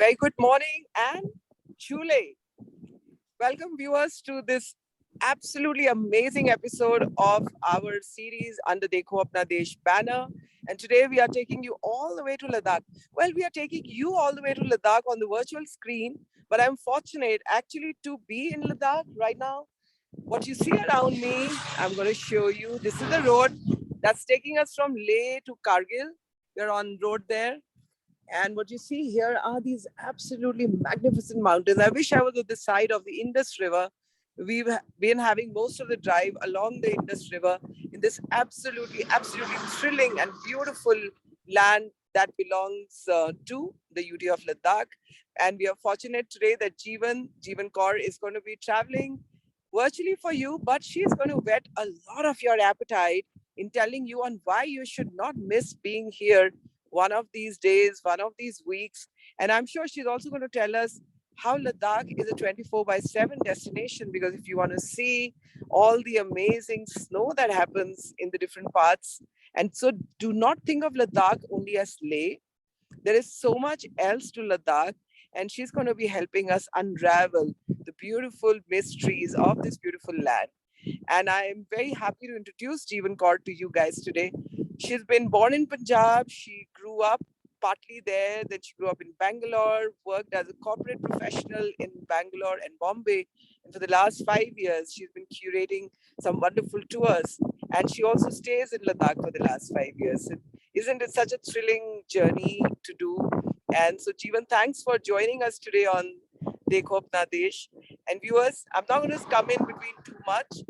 Very good morning and chule. Welcome viewers to this absolutely amazing episode of our series under Dekho Apna Desh banner. And today we are taking you all the way to Ladakh. Well, we are taking you all the way to Ladakh on the virtual screen, but I'm fortunate actually to be in Ladakh right now. What you see around me, I'm going to show you. This is the road that's taking us from Leh to Kargil. We're on road there. And what you see here are these absolutely magnificent mountains. I wish I was at the side of the Indus River. We've been having most of the drive along the Indus River in this absolutely thrilling and beautiful land that belongs to the UT of Ladakh. And we are fortunate today that Jiwan Kaur is going to be traveling virtually for you, but she's going to whet a lot of your appetite in telling you on why you should not miss being here one of these days, one of these weeks. And I'm sure she's also going to tell us how Ladakh is a 24/7 destination, because if you want to see all the amazing snow that happens in the different parts. And so do not think of Ladakh only as Leh. There is so much else to Ladakh, and she's going to be helping us unravel the beautiful mysteries of this beautiful land. And I am very happy to introduce Jiwan Kaur to you guys today. She's been born in Punjab. She grew up partly there. Then she grew up in Bangalore, worked as a corporate professional in Bangalore and Bombay. And for the last 5 years, she's been curating some wonderful tours. And she also stays in Ladakh for the last 5 years. Isn't it such a thrilling journey to do? And so, Jiwan, thanks for joining us today on Dekho Apna Desh. And viewers, I'm not going to come in between too much,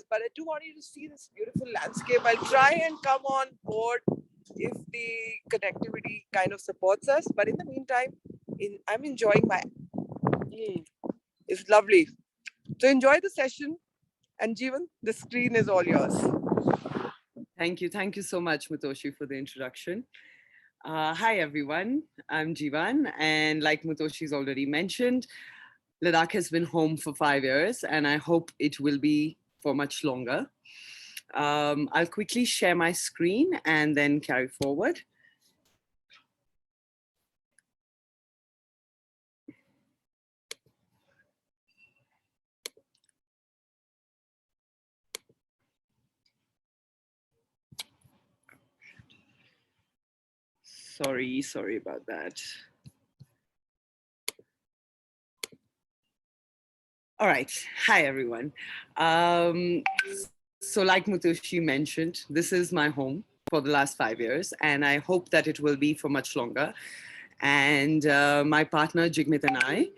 but I do want you to see this beautiful landscape. I'll try and come on board if the connectivity kind of supports us. But in the meantime, I'm enjoying it's lovely. So enjoy the session. And Jiwan, the screen is all yours. Thank you. Thank you so much, Mutoshi, for the introduction. Hi, everyone. I'm Jiwan. And like Mutoshi's already mentioned, Ladakh has been home for 5 years, and I hope it will be for much longer. I'll quickly share my screen and then carry forward. Sorry about that. All right. Hi, everyone. So like Mutoshi mentioned, this is my home for the last 5 years, and I hope that it will be for much longer. And my partner, Jigmit, and I,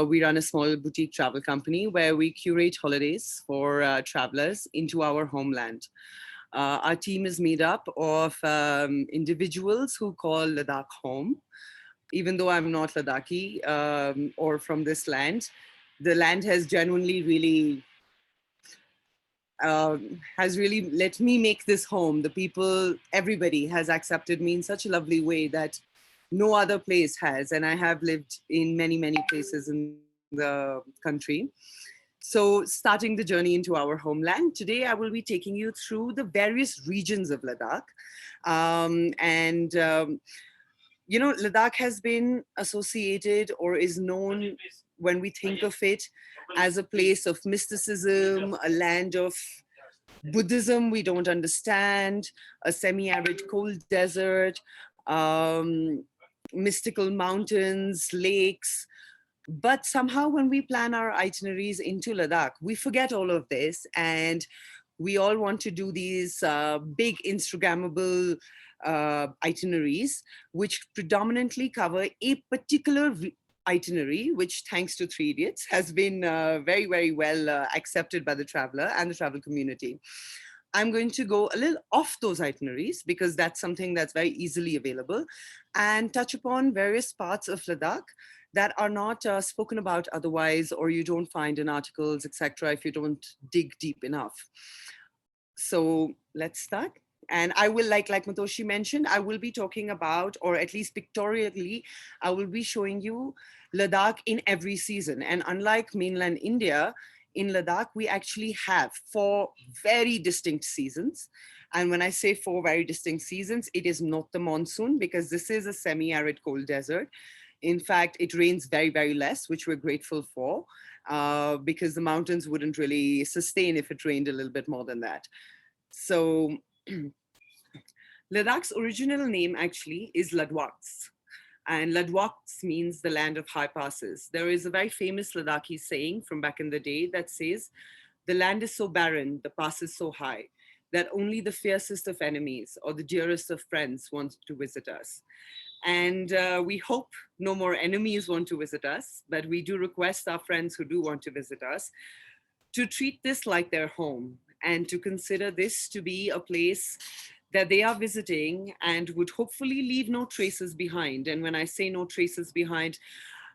we run a small boutique travel company where we curate holidays for travelers into our homeland. Our team is made up of individuals who call Ladakh home. Even though I'm not Ladakhi or from this land, the land has genuinely really has really let me make this home. The people, everybody has accepted me in such a lovely way that no other place has. And I have lived in many, many places in the country. So starting the journey into our homeland, today I will be taking you through the various regions of Ladakh. You know, Ladakh has been associated or is known when we think of it as a place of mysticism, a land of Buddhism we don't understand, a semi-arid cold desert, mystical mountains, lakes. But somehow when we plan our itineraries into Ladakh, we forget all of this, and we all want to do these big Instagrammable itineraries, which predominantly cover a particular itinerary, which thanks to Three Idiots has been very, very well accepted by the traveler and the travel community. I'm going to go a little off those itineraries because that's something that's very easily available, and touch upon various parts of Ladakh that are not spoken about otherwise, or you don't find in articles, etc., if you don't dig deep enough. So let's start. And I will, like Matoshi mentioned, I will be talking about, or at least pictorially, I will be showing you Ladakh in every season. And unlike mainland India, in Ladakh, we actually have 4 very distinct seasons. And when I say 4 very distinct seasons, it is not the monsoon, because this is a semi-arid cold desert. In fact, it rains very, very less, which we're grateful for, because the mountains wouldn't really sustain if it rained a little bit more than that. So Ladakh's original name actually is Ladwakhs. And Ladwakhs means the land of high passes. There is a very famous Ladakhi saying from back in the day that says, the land is so barren, the pass is so high, that only the fiercest of enemies or the dearest of friends want to visit us. And we hope no more enemies want to visit us, but we do request our friends who do want to visit us to treat this like their home and to consider this to be a place that they are visiting and would hopefully leave no traces behind. And when I say no traces behind,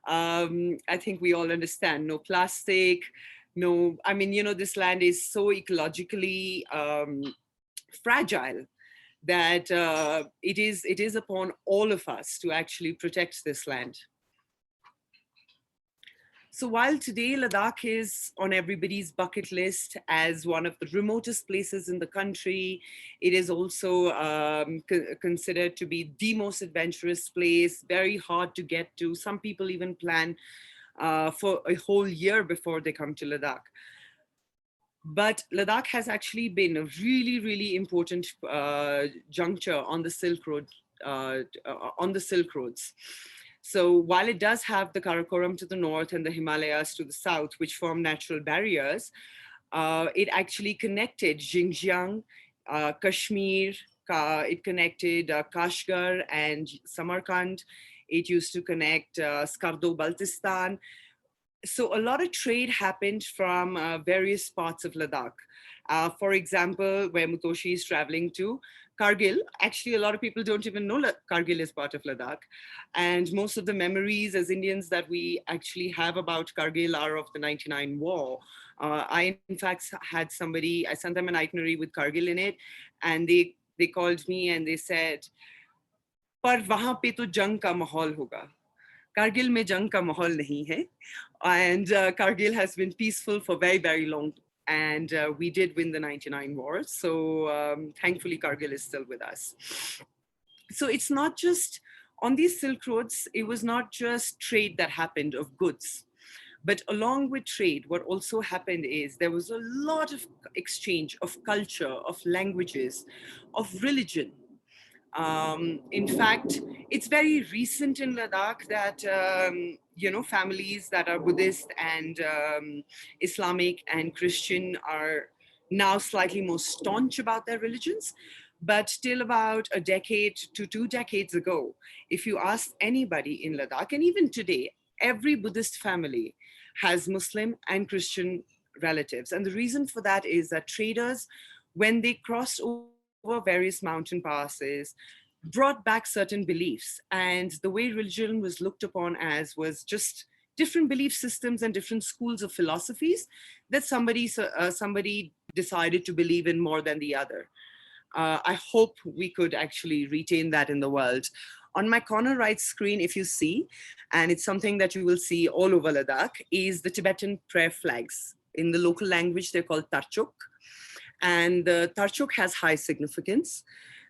I think we all understand, no plastic, no, I mean, you know, this land is so ecologically fragile that it is upon all of us to actually protect this land. So while today Ladakh is on everybody's bucket list as one of the remotest places in the country, it is also considered to be the most adventurous place, very hard to get to. Some people even plan for a whole year before they come to Ladakh. But Ladakh has actually been a really, really important juncture on the Silk Road, on the Silk Roads. So while it does have the Karakoram to the north and the Himalayas to the south, which form natural barriers, it actually connected Xinjiang, Kashmir, it connected Kashgar and Samarkand. It used to connect Skardo-Baltistan. So a lot of trade happened from various parts of Ladakh. For example, where Mutoshi is traveling to, Kargil, actually a lot of people don't even know Kargil is part of Ladakh. And most of the memories as Indians that we actually have about Kargil are of the 99 war. I in fact had somebody, I sent them an itinerary with Kargil in it, and they called me and they said, "Par wahan pe to jang ka mahal hoga. Kargil mein jang ka mahal nahi hai." And Kargil has been peaceful for very, very long. And we did win the 99 war. So thankfully, Kargil is still with us. So it's not just on these Silk Roads, it was not just trade that happened of goods. But along with trade, what also happened is there was a lot of exchange of culture, of languages, of religion. In fact, it's very recent in Ladakh that, you know, families that are Buddhist and Islamic and Christian are now slightly more staunch about their religions. But till about a decade to 2 decades ago, if you ask anybody in Ladakh, and even today, every Buddhist family has Muslim and Christian relatives. And the reason for that is that traders, when they crossed over various mountain passes, brought back certain beliefs. And the way religion was looked upon as was just different belief systems and different schools of philosophies that somebody decided to believe in more than the other. I hope we could actually retain that in the world. On my corner right screen, if you see, and it's something that you will see all over Ladakh, is the Tibetan prayer flags. In the local language, they're called tarchuk. And the tarchuk has high significance.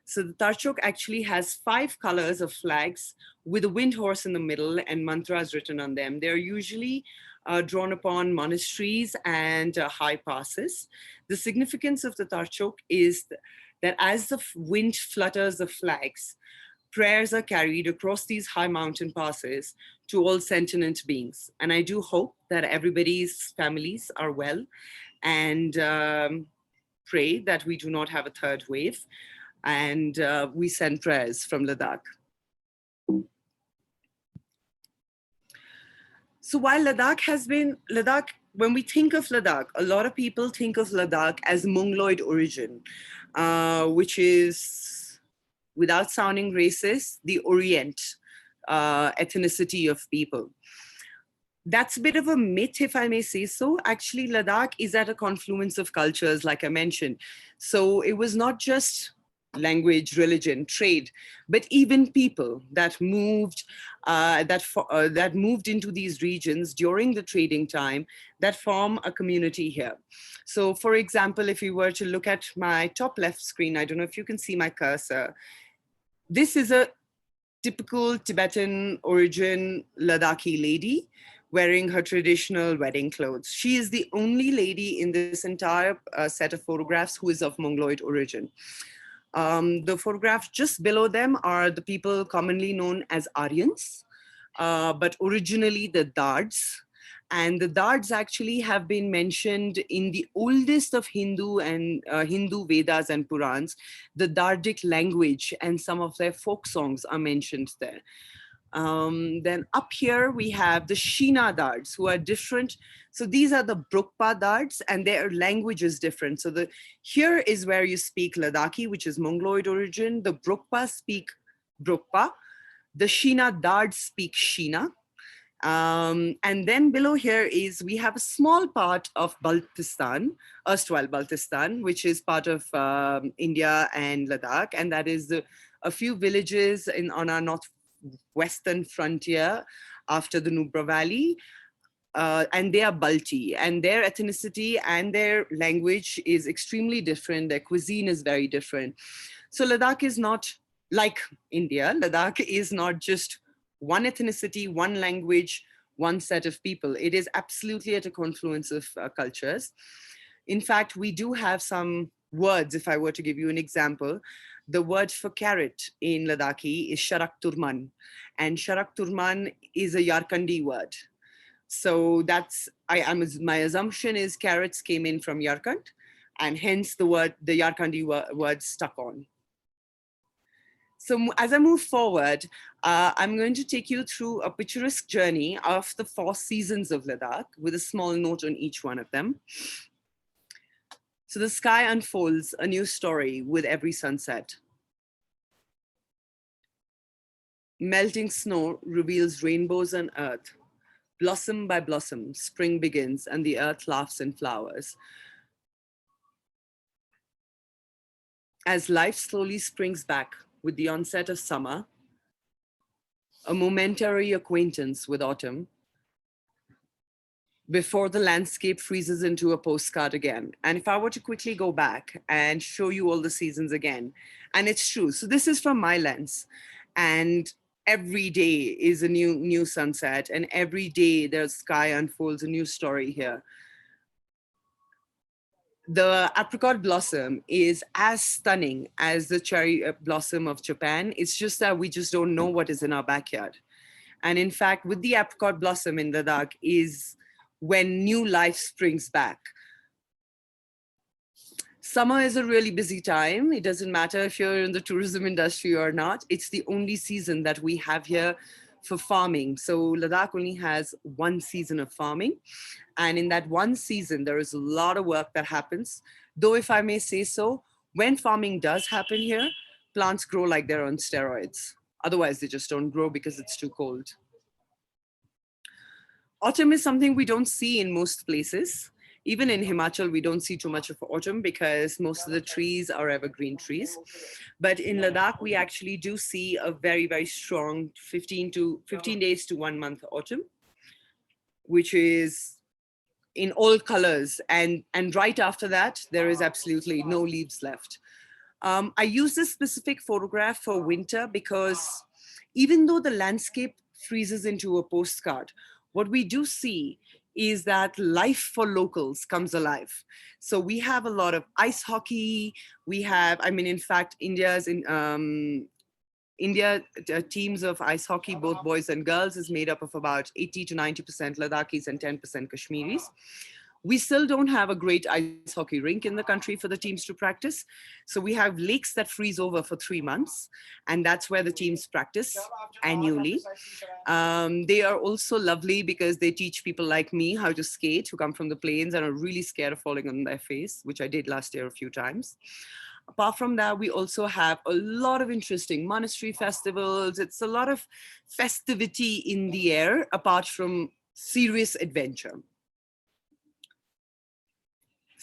So the tarchuk actually has 5 colors of flags with a wind horse in the middle and mantras written on them. They're usually drawn upon monasteries and high passes. The significance of the tarchuk is that as the wind flutters the flags, prayers are carried across these high mountain passes to all sentient beings. And I do hope that everybody's families are well and pray that we do not have a third wave. And we send prayers from Ladakh. So while Ladakh, when we think of Ladakh, a lot of people think of Ladakh as Mongoloid origin, which is, without sounding racist, the Orient ethnicity of people. That's a bit of a myth, if I may say so. Actually, Ladakh is at a confluence of cultures, like I mentioned. So it was not just language, religion, trade, but even people that moved that moved into these regions during the trading time that form a community here. So for example, if you were to look at my top left screen, I don't know if you can see my cursor. This is a typical Tibetan origin Ladakhi lady wearing her traditional wedding clothes. She is the only lady in this entire set of photographs who is of Mongoloid origin. The photographs just below them are the people commonly known as Aryans, but originally the Dards. And the Dards actually have been mentioned in the oldest of Hindu Vedas and Purans. The Dardic language and some of their folk songs are mentioned there. Then up here we have the Shina Dards, who are different. So these are the Brukpa Dards, and their language is different. So here is where you speak Ladakhi, which is Mongoloid origin. The Brukpa speak Brukpa. The Shina Dards speak Shina. And then below here is we have a small part of Baltistan, erstwhile Baltistan, which is part of India and Ladakh, and that is a few villages on our northwestern frontier after the Nubra Valley. And they are Balti, and their ethnicity and their language is extremely different. Their cuisine is very different. So Ladakh is not like India. Ladakh is not just one ethnicity, one language, one set of people. It is absolutely at a confluence of cultures. In fact, we do have some words. If I were to give you an example, the word for carrot in Ladakhi is sharak turman, and sharak turman is a Yarkandi word. So my assumption is carrots came in from Yarkand, and hence the Yarkandi word stuck on. So as I move forward, I'm going to take you through a picturesque journey of the 4 seasons of Ladakh with a small note on each one of them. So the sky unfolds a new story with every sunset. Melting snow reveals rainbows on earth. Blossom by blossom, spring begins and the earth laughs and flowers. As life slowly springs back with the onset of summer, a momentary acquaintance with autumn, before the landscape freezes into a postcard again. And if I were to quickly go back and show you all the seasons again, and it's true, so this is from my lens, and every day is a new sunset, and every day the sky unfolds a new story here. The apricot blossom is as stunning as the cherry blossom of Japan. It's just that we just don't know what is in our backyard. And in fact, with the apricot blossom in Ladakh is when new life springs back. Summer is a really busy time. It doesn't matter if you're in the tourism industry or not. It's the only season that we have here for farming. So Ladakh only has one season of farming. And in that one season, there is a lot of work that happens. Though if I may say so, when farming does happen here, plants grow like they're on steroids. Otherwise, they just don't grow because it's too cold. Autumn is something we don't see in most places. Even in Himachal, we don't see too much of autumn because most of the trees are evergreen trees. But in Ladakh, we actually do see a very, very strong 15 days to 1 month autumn, which is in all colors. And right after that, there is absolutely no leaves left. I use this specific photograph for winter because even though the landscape freezes into a postcard, what we do see is that life for locals comes alive. So we have a lot of ice hockey. We have, in fact, India teams of ice hockey, both boys and girls, is made up of about 80 to 90% Ladakhis and 10% Kashmiris. We still don't have a great ice hockey rink in the country for the teams to practice. So we have lakes that freeze over for 3 months, and that's where the teams practice annually. They are also lovely because they teach people like me how to skate, who come from the plains and are really scared of falling on their face, which I did last year a few times. Apart from that, we also have a lot of interesting monastery festivals. It's a lot of festivity in the air, apart from serious adventure.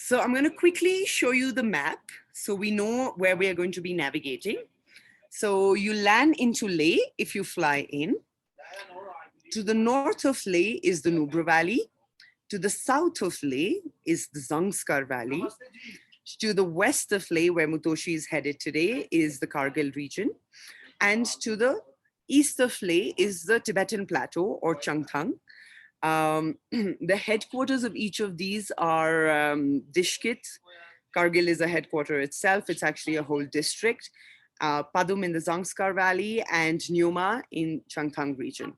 So I'm going to quickly show you the map so we know where we are going to be navigating. So you land into Leh if you fly in. To the north of Leh is the Nubra Valley. To the south of Leh is the Zhangskar Valley. To the west of Leh, where Mutoshi is headed today, is the Kargil region. And to the East of Leh is the Tibetan plateau or Changthang. The headquarters of each of these are Dishkit. Kargil is a headquarter itself. It's actually a whole district. Padum in the Zhangskar Valley and Nyoma in Changthang region.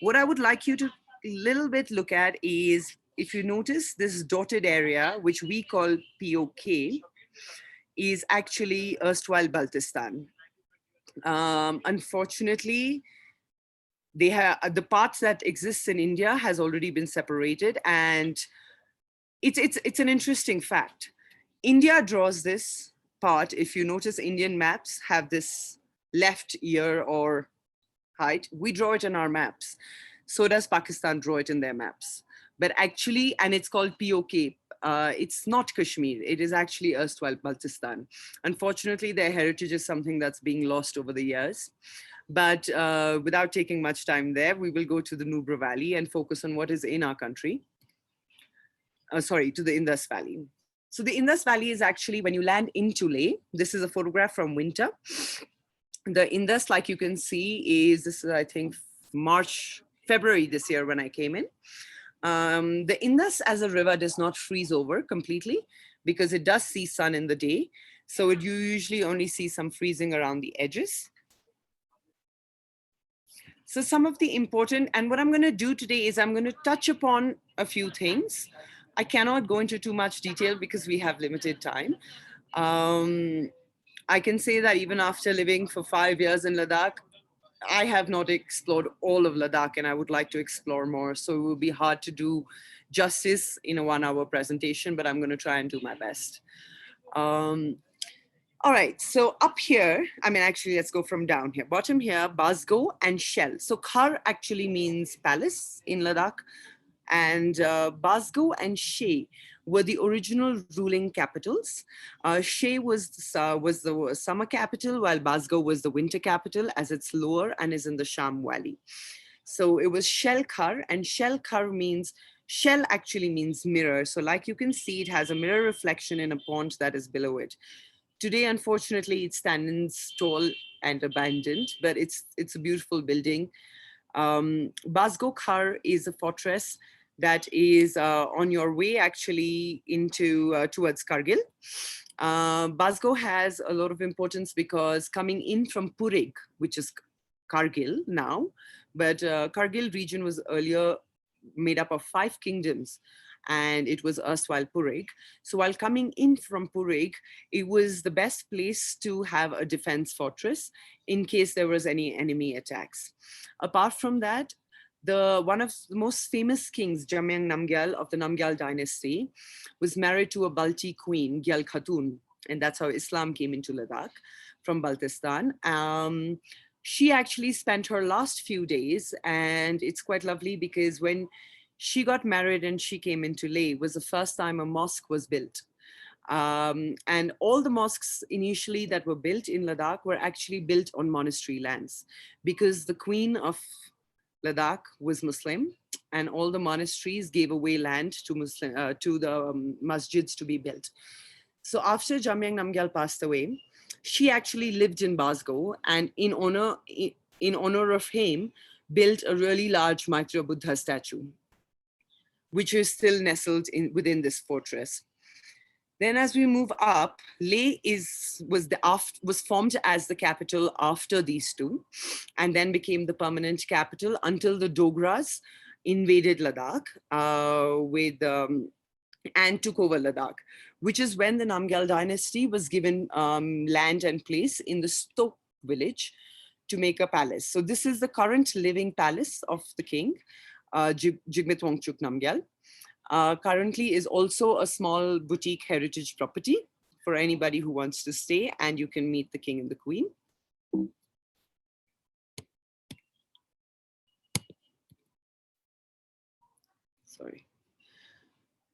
What I would like you to little bit look at is, if you notice this dotted area, which we call POK, is actually erstwhile Baltistan. Unfortunately, they have the parts that exists in India has already been separated, and it's an interesting fact. India draws this part. If you notice, Indian maps have this left ear or height. We draw it in our maps. So does Pakistan draw it in their maps. But actually, and it's called POK. It's not Kashmir. It is actually erstwhile Baltistan. Unfortunately, their heritage is something that's being lost over the years. But without taking much time there, we will go to the Nubra Valley and focus on what is in our country. To the Indus Valley. So the Indus Valley is actually when you land into Leh. This is a photograph from winter. The Indus, like you can see, this is, I think, February this year when I came in. The Indus as a river does not freeze over completely because it does see sun in the day. So you usually only see some freezing around the edges. So some of the important, and what I'm going to do today is I'm going to touch upon a few things. I cannot go into too much detail because we have limited time. I can say that even after living for 5 years in Ladakh, I have not explored all of Ladakh and I would like to explore more. So it will be hard to do justice in a 1-hour presentation, but I'm going to try and do my best. All right, so up here, actually, let's go from down here. Bottom here, Basgo and Shell. So Khar actually means palace in Ladakh. And Basgo and She were the original ruling capitals. She was the summer capital, while Basgo was the winter capital, as it's lower and is in the Sham Valley. So it was Shell Khar, and Shell Khar means, shell actually means mirror. So like you can see, it has a mirror reflection in a pond that is below it. Today, unfortunately, it stands tall and abandoned, but it's a beautiful building. Basgo Khar is a fortress that is on your way actually into towards Kargil. Basgo has a lot of importance because coming in from Purig, which is Kargil now, but Kargil region was earlier made up of 5 kingdoms, and it was erstwhile Purig. So while coming in from Purig, it was the best place to have a defense fortress in case there was any enemy attacks. Apart from that, one of the most famous kings, Jamyang Namgyal of the Namgyal dynasty, was married to a Balti queen, Gyal Khatun, and that's how Islam came into Ladakh from Baltistan. She actually spent her last few days, and it's quite lovely because when she got married and she came into Leh, was the first time a mosque was built. And all the mosques initially that were built in Ladakh were actually built on monastery lands because the queen of Ladakh was Muslim, and all the monasteries gave away land to the masjids to be built. So after Jamyang Namgyal passed away, she actually lived in Basgo, and in honor of him, built a really large Maitreya Buddha statue, which is still nestled within this fortress. Then as we move up, Leh was formed as the capital after these two, and then became the permanent capital until the Dogras invaded Ladakh and took over Ladakh, which is when the Namgyal dynasty was given land and place in the Stok village to make a palace. So this is the current living palace of the king, Jigme Wangchuk Namgyal. Currently is also a small boutique heritage property for anybody who wants to stay, and you can meet the king and the queen. Sorry.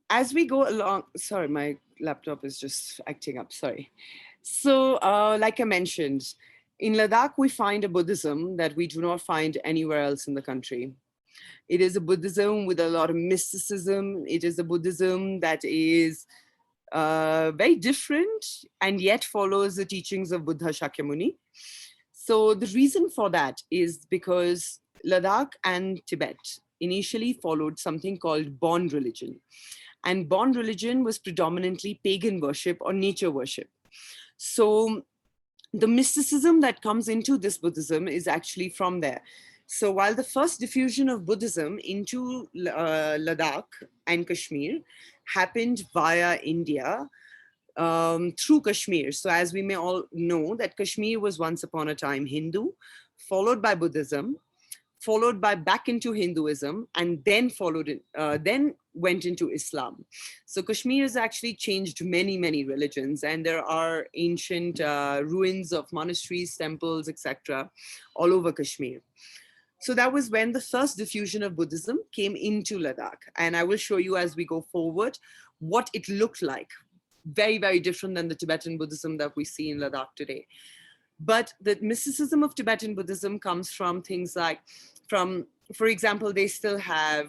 As we go along, sorry, my laptop is just acting up, sorry. So like I mentioned, in Ladakh, we find a Buddhism that we do not find anywhere else in the country. It is a Buddhism with a lot of mysticism. It is a Buddhism that is very different and yet follows the teachings of Buddha Shakyamuni. So the reason for that is because Ladakh and Tibet initially followed something called Bon religion. And Bon religion was predominantly pagan worship or nature worship. So the mysticism that comes into this Buddhism is actually from there. So while the first diffusion of Buddhism into Ladakh and Kashmir happened via India, through Kashmir. So as we may all know that Kashmir was once upon a time Hindu, followed by Buddhism, followed by back into Hinduism, and then then went into Islam. So Kashmir has actually changed many religions, and there are ancient ruins of monasteries, temples, etc., all over Kashmir. So that was when the first diffusion of Buddhism came into Ladakh. And I will show you as we go forward what it looked like. Very different than the Tibetan Buddhism that we see in Ladakh today. But the mysticism of Tibetan Buddhism comes from things like, for example, they still have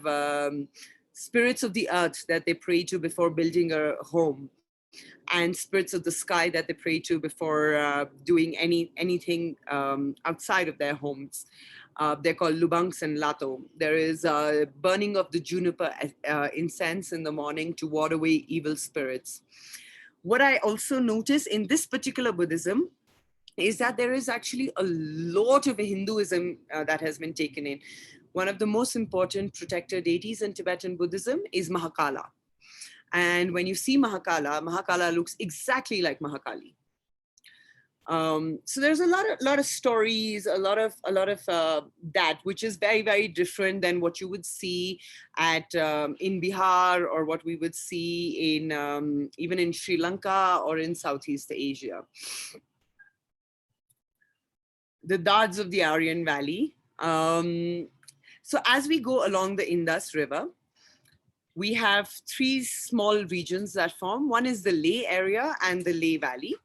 spirits of the earth that they pray to before building a home, and spirits of the sky that they pray to before doing anything outside of their homes. They're called lubangs and lato. There is burning of the juniper incense in the morning to ward away evil spirits. What I also notice in this particular Buddhism is that there is actually a lot of Hinduism that has been taken in. One of the most important protector deities in Tibetan Buddhism is Mahakala. And when you see Mahakala, Mahakala looks exactly like Mahakali. So there's a lot of stories, a lot of that, which is very different than what you would see at in Bihar, or what we would see in even in Sri Lanka or in Southeast Asia. The Dards of the Aryan Valley. So as we go along the Indus River, we have three small regions that form. One is the Leh area and the Leh Valley.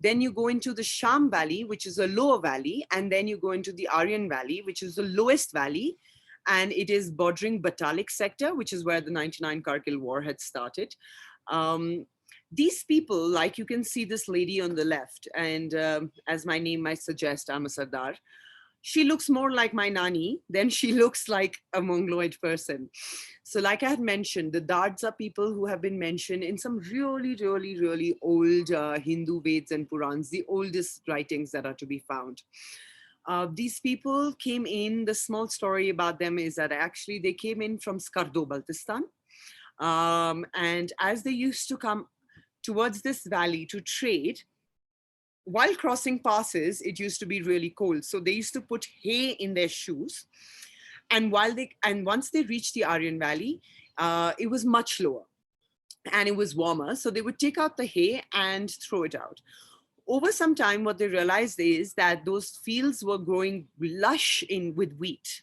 Then you go into the Sham Valley, which is a lower valley. And then you go into the Aryan Valley, which is the lowest valley. And it is bordering Batalik sector, which is where the 99 Kargil war had started. These people, like you can see this lady on the left, and as my name might suggest, I'm a Sardar. She looks more like my Nani than she looks like a Mongoloid person. So like I had mentioned, the Dards are people who have been mentioned in some really old Hindu Veds and Purans, the oldest writings that are to be found. These people came in, the small story about them is that actually they came in from Skardo, Baltistan. And as they used to come towards this valley to trade, while crossing passes, it used to be really cold. So they used to put hay in their shoes. And once they reached the Aryan Valley, it was much lower and it was warmer. So they would take out the hay and throw it out. Over some time, what they realized is that those fields were growing lush with wheat.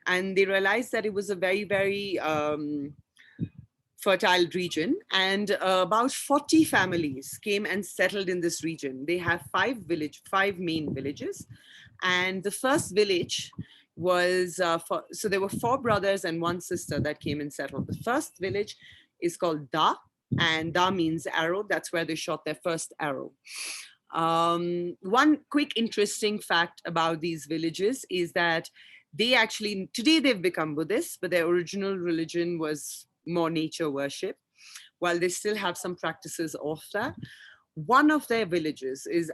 And they realized that it was a very fertile region, and about 40 families came and settled in this region. They have five main villages, and the first village was so there were 4 brothers and 1 sister that came and settled. The first village is called Da, and Da means arrow. That's where they shot their first arrow. One quick interesting fact about these villages is that they actually, today they've become Buddhists, but their original religion was more nature worship, while they still have some practices of that. One of their villages is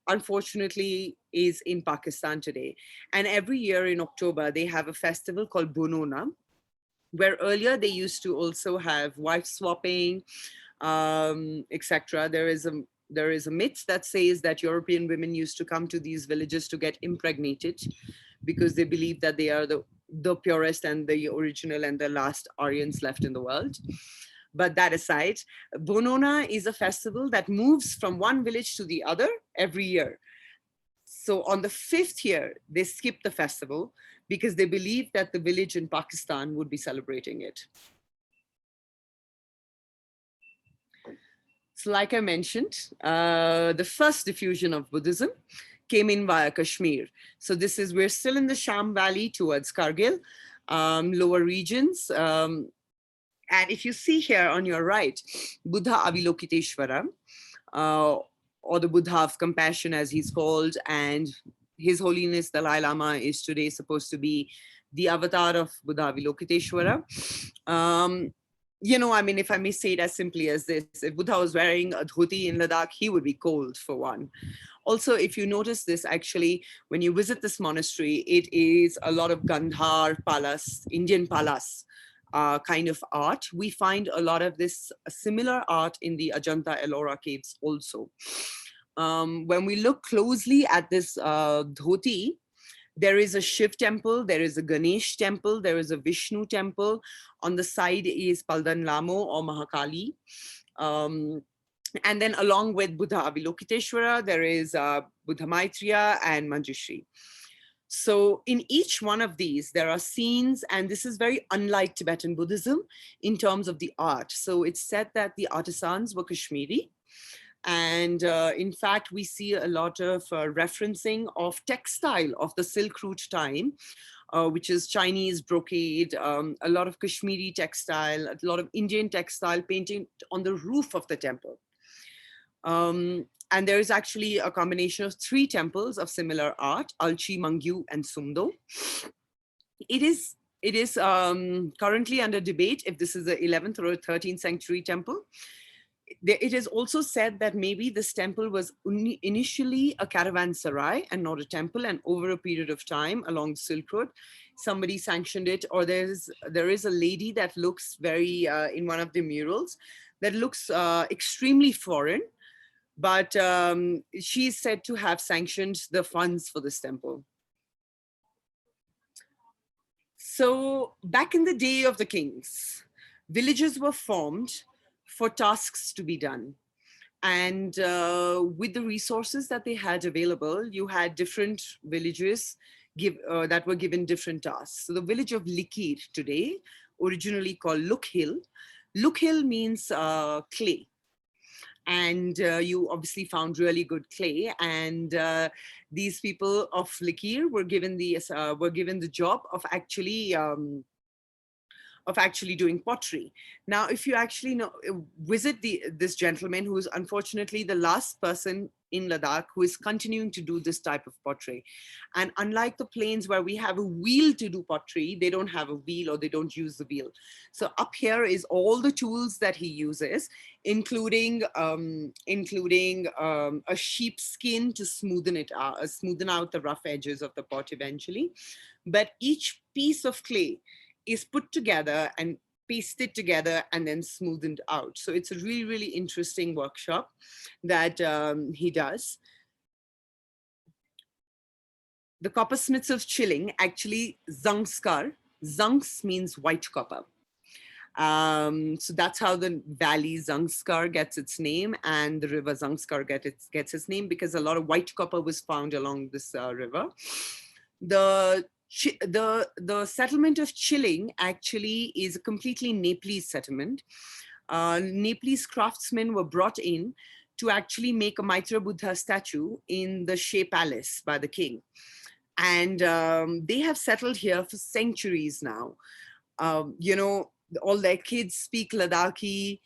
unfortunately is in Pakistan today, and every year in October they have a festival called Bonona, where earlier they used to also have wife swapping, etc. There is a myth that says that European women used to come to these villages to get impregnated because they believe that they are the purest and the original and the last Aryans left in the world. But that aside, Bonona is a festival that moves from one village to the other every year. So on the 5th year, they skip the festival because they believe that the village in Pakistan would be celebrating it. So like I mentioned, the first diffusion of Buddhism came in via Kashmir. So we're still in the Sham Valley towards Kargil, lower regions. And if you see here on your right, Buddha Avalokiteshvara, or the Buddha of compassion, as he's called. And His Holiness Dalai Lama is today supposed to be the avatar of Buddha Avalokiteshvara. I mean, if I may say it as simply as this, if Buddha was wearing a dhoti in Ladakh, he would be cold, for one. Also, if you notice this, actually, when you visit this monastery, it is a lot of Gandhar Palas, Indian Palas kind of art. We find a lot of this similar art in the Ajanta Ellora caves also. When we look closely at this dhoti, there is a Shiv temple, there is a Ganesh temple, there is a Vishnu temple. On the side is Paldan Lamo or Mahakali. And then along with Buddha Avalokiteshvara, there is Buddha Maitreya and Manjushri. So in each one of these, there are scenes, and this is very unlike Tibetan Buddhism in terms of the art. So it's said that the artisans were Kashmiri. And in fact, we see a lot of referencing of textile of the Silk Route time, which is Chinese brocade, a lot of Kashmiri textile, a lot of Indian textile painting on the roof of the temple. And there is actually a combination of 3 temples of similar art, Alchi, Mangyu, and Sumdo. It is currently under debate if this is the 11th or 13th century temple. It is also said that maybe this temple was initially a caravanserai and not a temple, and over a period of time along the Silk Road, somebody sanctioned it, or there is a lady that looks very, in one of the murals, that looks extremely foreign, but she's said to have sanctioned the funds for this temple. So back in the day of the kings, villages were formed for tasks to be done. And with the resources that they had available, you had different villages that were given different tasks. So the village of Likir today, originally called Lukhil. Lukhil means clay. And you obviously found really good clay. And these people of Likir were given the job of actually doing pottery. Now, if you actually visit this gentleman, who is unfortunately the last person in Ladakh who is continuing to do this type of pottery. And unlike the plains where we have a wheel to do pottery, they don't have a wheel, or they don't use the wheel. So up here is all the tools that he uses, including a sheep skin to smoothen out the rough edges of the pot eventually. But each piece of clay is put together and pasted together and then smoothened out. So it's a really, really interesting workshop that he does. The coppersmiths of Chilling, actually Zhangskar. Zhangs means white copper. So that's how the valley Zhangskar gets its name, and the river Zhangskar gets its name, because a lot of white copper was found along this river. The settlement of Chilling actually is a completely Nepalese settlement. Nepalese craftsmen were brought in to actually make a Maitra Buddha statue in the Shea Palace by the king. And they have settled here for centuries now. All their kids speak Ladakhi.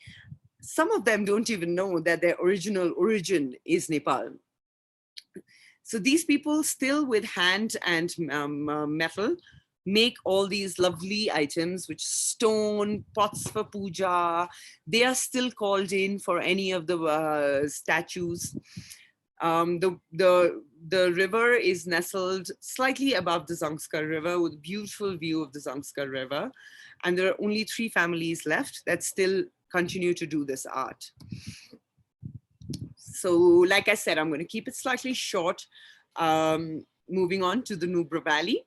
Some of them don't even know that their original origin is Nepal. So these people still with hand and metal make all these lovely items, which stone, pots for puja. They are still called in for any of the statues. The river is nestled slightly above the Zhangskar River, with a beautiful view of the Zhangskar River. And there are only 3 families left that still continue to do this art. So like I said, I'm going to keep it slightly short. Moving on to the Nubra Valley.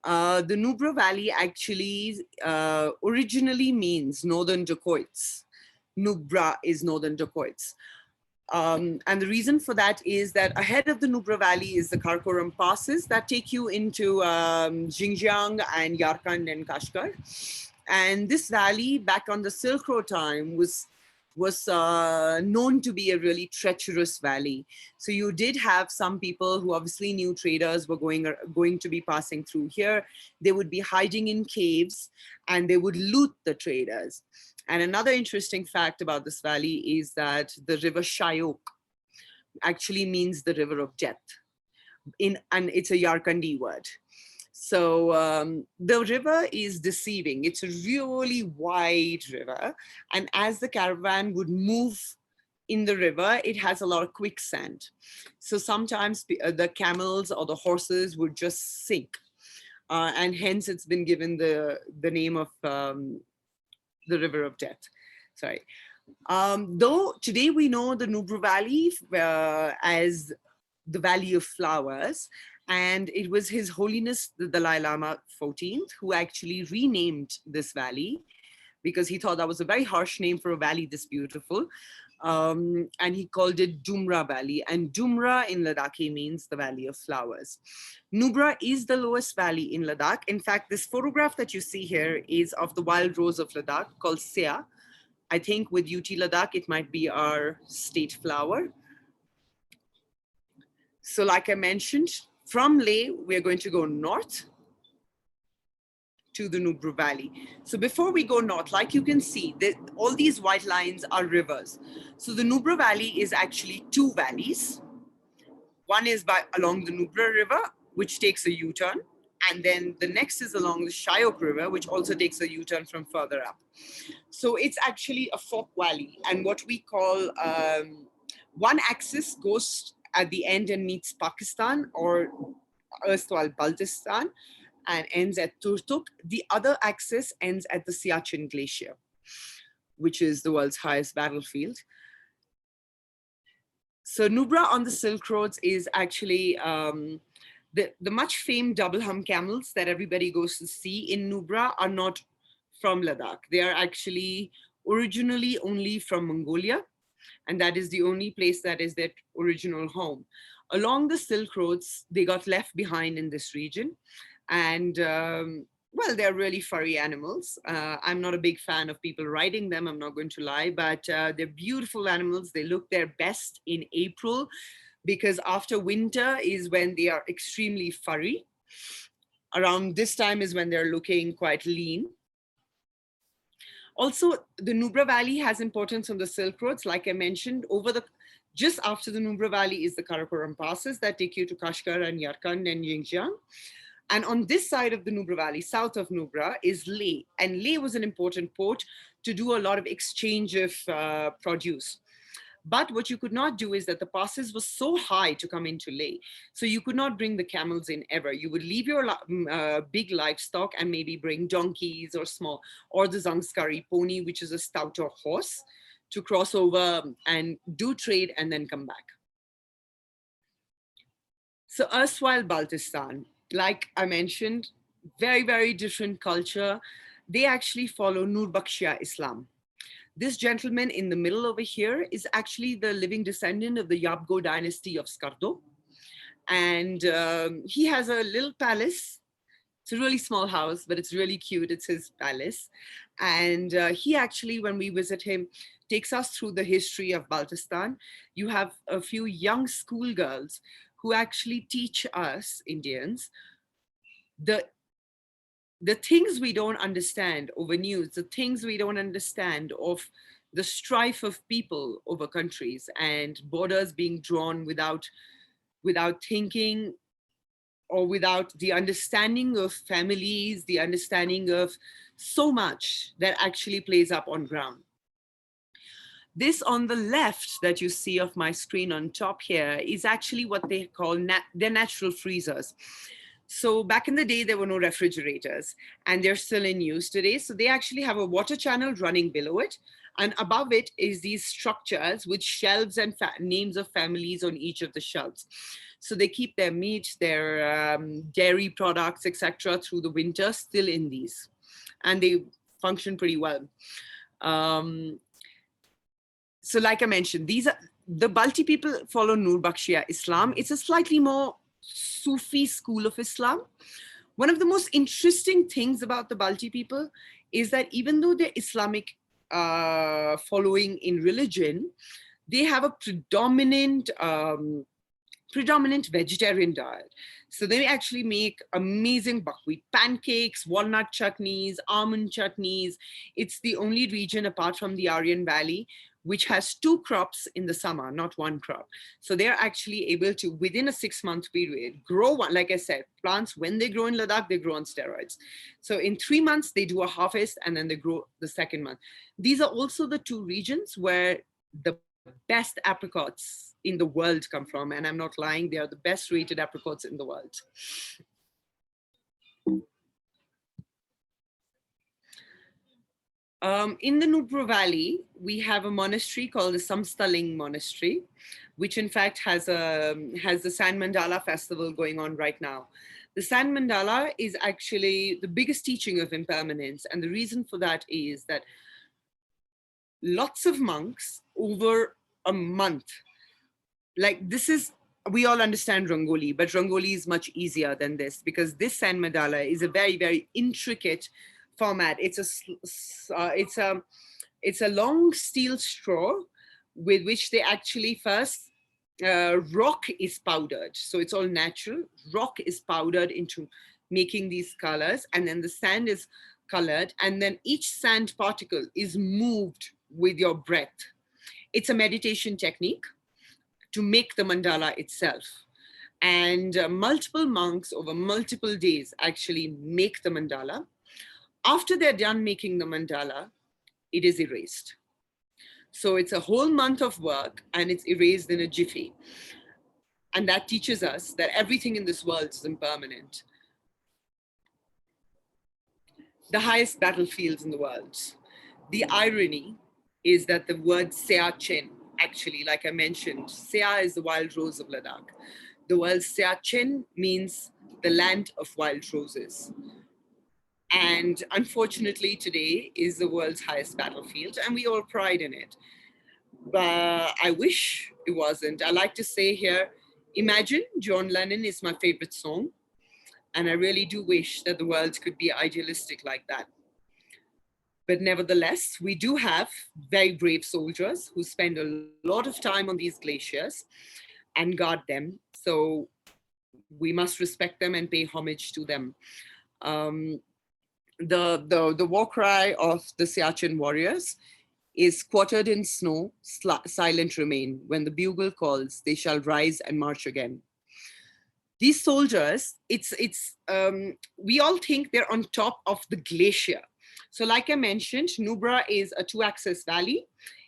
The Nubra Valley actually originally means northern dacoits. Nubra is northern dacoits. And the reason for that is that ahead of the Nubra Valley is the Karakoram passes that take you into Xinjiang and Yarkand and Kashgar. And this valley, back on the Silk Road time, was known to be a really treacherous valley. So you did have some people who obviously knew traders were going to be passing through here. They would be hiding in caves and they would loot the traders. And another interesting fact about this valley is that the river Shyok, actually means the river of death, and it's a Yarkandi word. So the river is deceiving. It's a really wide river. And as the caravan would move in the river, it has a lot of quicksand. So sometimes the camels or the horses would just sink. And hence it's been given the name of the river of death. Sorry. Though today we know the Nubra Valley as the Valley of Flowers, and it was His Holiness the Dalai Lama 14th who actually renamed this valley because he thought that was a very harsh name for a valley this beautiful. And he called it Nubra Valley, and Nubra in Ladakhi means the Valley of Flowers. Nubra is the lowest valley in Ladakh. In fact, this photograph that you see here is of the wild rose of Ladakh called Sia. I think with UT Ladakh, it might be our state flower. So like I mentioned, from Leh, we're going to go north to the Nubra Valley. So before we go north, like you can see, all these white lines are rivers. So the Nubra Valley is actually two valleys. One is along the Nubra River, which takes a U-turn. And then the next is along the Shyok River, which also takes a U-turn from further up. So it's actually a fork valley. And what we call one axis goes at the end and meets Pakistan or erstwhile Baltistan and ends at Turtuk. The other axis ends at the Siachen Glacier, which is the world's highest battlefield. So Nubra on the Silk Roads is actually the much famed double hump camels that everybody goes to see in Nubra are not from Ladakh. They are actually originally only from Mongolia, and that is the only place that is their original home. Along the Silk Roads, they got left behind in this region, and well, they're really furry animals. I'm not a big fan of people riding them, I'm not going to lie, but they're beautiful animals. They look their best in April because after winter is when they are extremely furry. Around this time is when they're looking quite lean. Also, the Nubra Valley has importance on the Silk Roads. Like I mentioned, just after the Nubra Valley is the Karakoram passes that take you to Kashgar and Yarkand and Xinjiang. And on this side of the Nubra Valley, south of Nubra, is Leh. And Leh was an important port to do a lot of exchange of produce. But what you could not do is that the passes were so high to come into Leh. So you could not bring the camels in ever. You would leave your big livestock and maybe bring donkeys or the Zhangskari pony, which is a stouter horse, to cross over and do trade and then come back. So erstwhile Baltistan, like I mentioned, very, very different culture. They actually follow Nurbakhshia Islam. This gentleman in the middle over here is actually the living descendant of the Yabgo dynasty of Skardo. And he has a little palace. It's a really small house, but it's really cute. It's his palace. And he actually, when we visit him, takes us through the history of Baltistan. You have a few young schoolgirls who actually teach us Indians the things we don't understand over news, the things we don't understand of the strife of people over countries and borders being drawn without thinking or without the understanding of families, the understanding of so much that actually plays up on ground. This on the left that you see of my screen on top here is actually what they call their natural freezers. So back in the day, there were no refrigerators, and they're still in use today. So they actually have a water channel running below it. And above it is these structures with shelves and names of families on each of the shelves. So they keep their meat, their dairy products, etc., through the winter still in these. And they function pretty well. So like I mentioned, the Balti people follow Nurbakhshia Islam. It's a slightly more Sufi school of Islam. One of the most interesting things about the Balti people is that even though they're Islamic following in religion, they have a predominant vegetarian diet. So they actually make amazing buckwheat pancakes, walnut chutneys, almond chutneys. It's the only region apart from the Aryan Valley which has 2 crops in the summer, not 1 crop. So they're actually able to, within a 6-month period, grow one. Like I said, plants, when they grow in Ladakh, they grow on steroids. So in 3 months, they do a harvest and then they grow the second month. These are also the 2 regions where the best apricots in the world come from. And I'm not lying, they are the best rated apricots in the world. In the Nubra Valley, we have a monastery called the Samstaling Monastery, which in fact has the Sand Mandala festival going on right now. The Sand Mandala is actually the biggest teaching of impermanence. And the reason for that is that lots of monks over a month, like this is, we all understand Rangoli, but Rangoli is much easier than this because this Sand Mandala is a very, very intricate format. It's a long steel straw with which they actually first rock is powdered. So it's all natural. Rock is powdered into making these colors, and then the sand is colored, and then each sand particle is moved with your breath. It's a meditation technique to make the mandala itself. And multiple monks over multiple days actually make the mandala. After they're done making the mandala, it is erased. So it's a whole month of work and it's erased in a jiffy. And that teaches us that everything in this world is impermanent. The highest battlefields in the world. The irony is that the word Siachen, actually, like I mentioned, Sia is the wild rose of Ladakh. The word Siachen means the land of wild roses. And unfortunately, today is the world's highest battlefield, and we all pride in it. But I wish it wasn't. I like to say here, Imagine John Lennon is my favorite song. And I really do wish that the world could be idealistic like that. But nevertheless, we do have very brave soldiers who spend a lot of time on these glaciers and guard them. So we must respect them and pay homage to them. The war cry of the Siachen Warriors is quartered in snow, silent remain. When the bugle calls, they shall rise and march again. These soldiers, we all think they're on top of the glacier. So like I mentioned, Nubra is a 2-axis valley.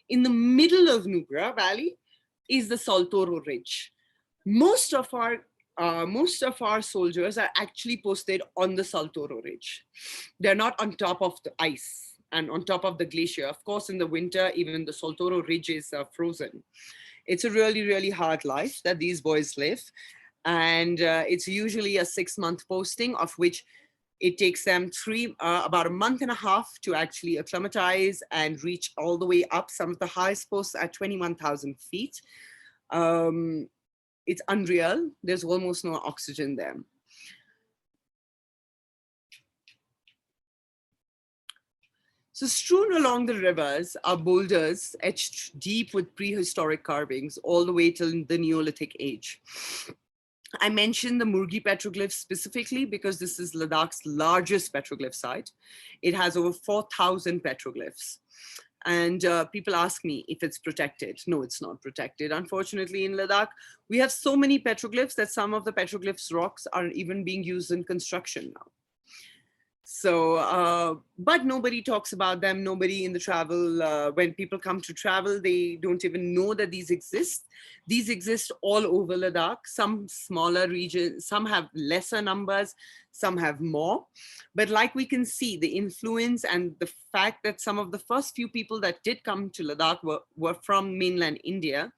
In the middle of Nubra Valley is the Saltoro Ridge. Most of our soldiers are actually posted on the Saltoro Ridge. They're not on top of the ice and on top of the glacier. Of course, in the winter, even the Saltoro Ridge is frozen. It's a really, really hard life that these boys live. And it's usually a 6-month posting, of which it takes them about a month and a half to actually acclimatize and reach all the way up. Some of the highest posts at 21,000 feet. It's unreal. There's almost no oxygen there. So strewn along the rivers are boulders etched deep with prehistoric carvings all the way till the Neolithic age. I mentioned the Murgi petroglyph specifically because this is Ladakh's largest petroglyph site. It has over 4,000 petroglyphs. And people ask me if it's protected. No, it's not protected. Unfortunately, in Ladakh, we have so many petroglyphs that some of the petroglyphs rocks are even being used in construction now. So, but nobody talks about them. Nobody in the travel, when people come to travel, they don't even know that these exist. These exist all over Ladakh, some smaller regions, some have lesser numbers, some have more. But like we can see, the influence and the fact that some of the first few people that did come to Ladakh were from mainland India.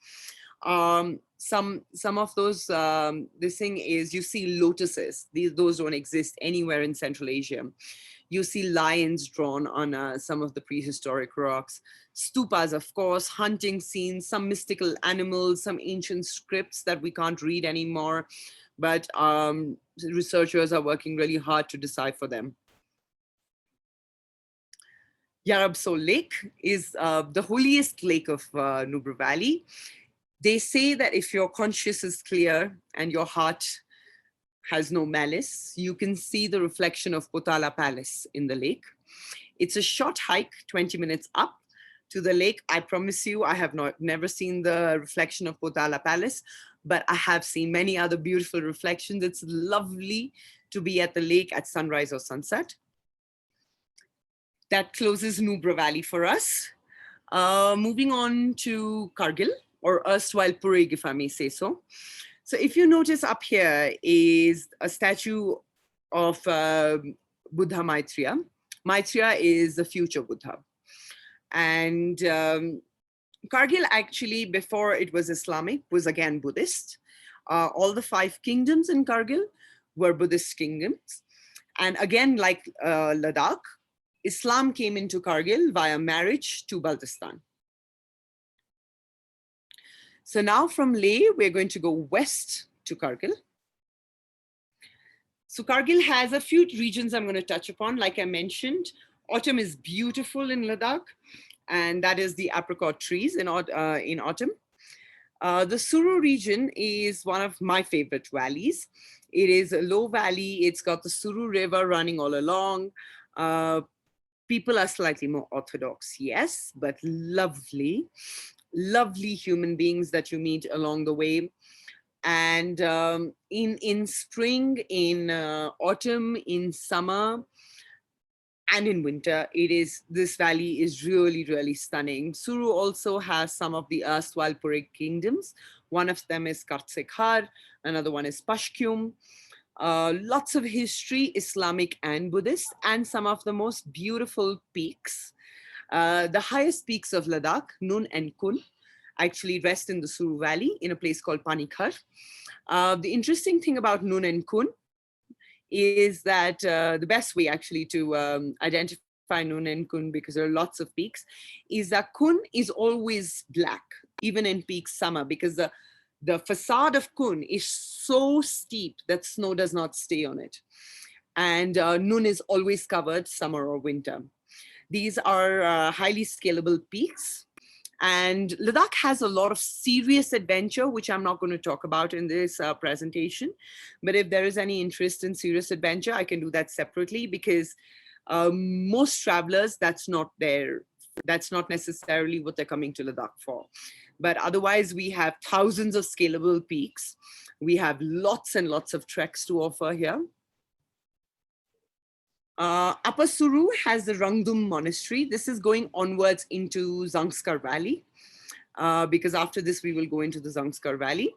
Some of those, this thing is, you see lotuses. Those don't exist anywhere in Central Asia. You see lions drawn on some of the prehistoric rocks. Stupas, of course, hunting scenes, some mystical animals, some ancient scripts that we can't read anymore. But researchers are working really hard to decipher them. Yarabso Lake is the holiest lake of Nubra Valley. They say that if your conscience is clear and your heart has no malice, you can see the reflection of Potala Palace in the lake. It's a short hike, 20 minutes up, to the lake. I promise you, I have never seen the reflection of Potala Palace, but I have seen many other beautiful reflections. It's lovely to be at the lake at sunrise or sunset. That closes Nubra Valley for us. Moving on to Kargil, or erstwhile Purig, if I may say so. So if you notice up here is a statue of Buddha Maitreya. Maitreya is the future Buddha. And Kargil actually, before it was Islamic, was again Buddhist. All the 5 kingdoms in Kargil were Buddhist kingdoms. And again, like Ladakh, Islam came into Kargil via marriage to Baltistan. So now from Leh, we're going to go west to Kargil. So Kargil has a few regions I'm going to touch upon. Like I mentioned, autumn is beautiful in Ladakh, and that is the apricot trees in autumn. The Suru region is one of my favorite valleys. It is a low valley. It's got the Suru River running all along. People are slightly more orthodox, yes, but lovely, lovely human beings that you meet along the way. And in spring, in autumn, in summer, and in winter, this valley is really, really stunning. Suru also has some of the erstwhile Purig kingdoms. One of them is Kartsekhar, another one is Pashkyum. Lots of history, Islamic and Buddhist, and some of the most beautiful peaks. The highest peaks of Ladakh, Nun and Kun, actually rest in the Suru Valley in a place called Panikhar. The interesting thing about Nun and Kun is that the best way actually to identify Nun and Kun, because there are lots of peaks, is that Kun is always black, even in peak summer, because the facade of Kun is so steep that snow does not stay on it. And Nun is always covered summer or winter. These are highly scalable peaks. And Ladakh has a lot of serious adventure, which I'm not going to talk about in this presentation. But if there is any interest in serious adventure, I can do that separately, because most travelers, that's not necessarily what they're coming to Ladakh for. But otherwise, we have thousands of scalable peaks. We have lots and lots of treks to offer here. Upper Suru has the Rangdum Monastery. This is going onwards into Zhangskar Valley, because after this, we will go into the Zhangskar Valley.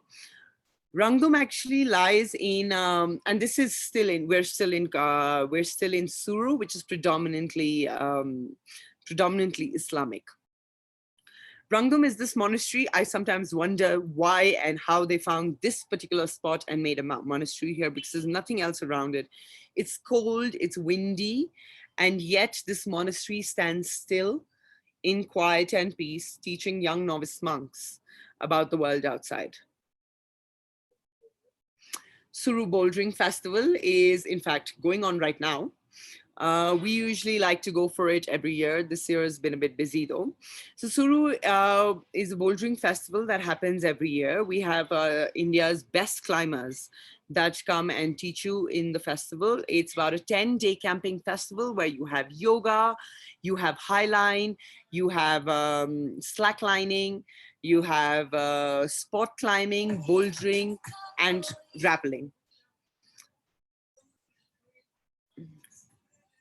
Rangdum actually lies in, and this is still in, we're still in Suru, which is predominantly Islamic. Rangdum is this monastery. I sometimes wonder why and how they found this particular spot and made a monastery here, because there's nothing else around it. It's cold, it's windy, and yet this monastery stands still in quiet and peace, teaching young novice monks about the world outside. Suru Bouldering Festival is in fact going on right now. We usually like to go for it every year. This year has been a bit busy though. So Suru is a bouldering festival that happens every year. We have India's best climbers that come and teach you in the festival. It's about a 10-day camping festival where you have yoga, you have highline, you have slacklining, you have spot climbing, bouldering, and rappelling.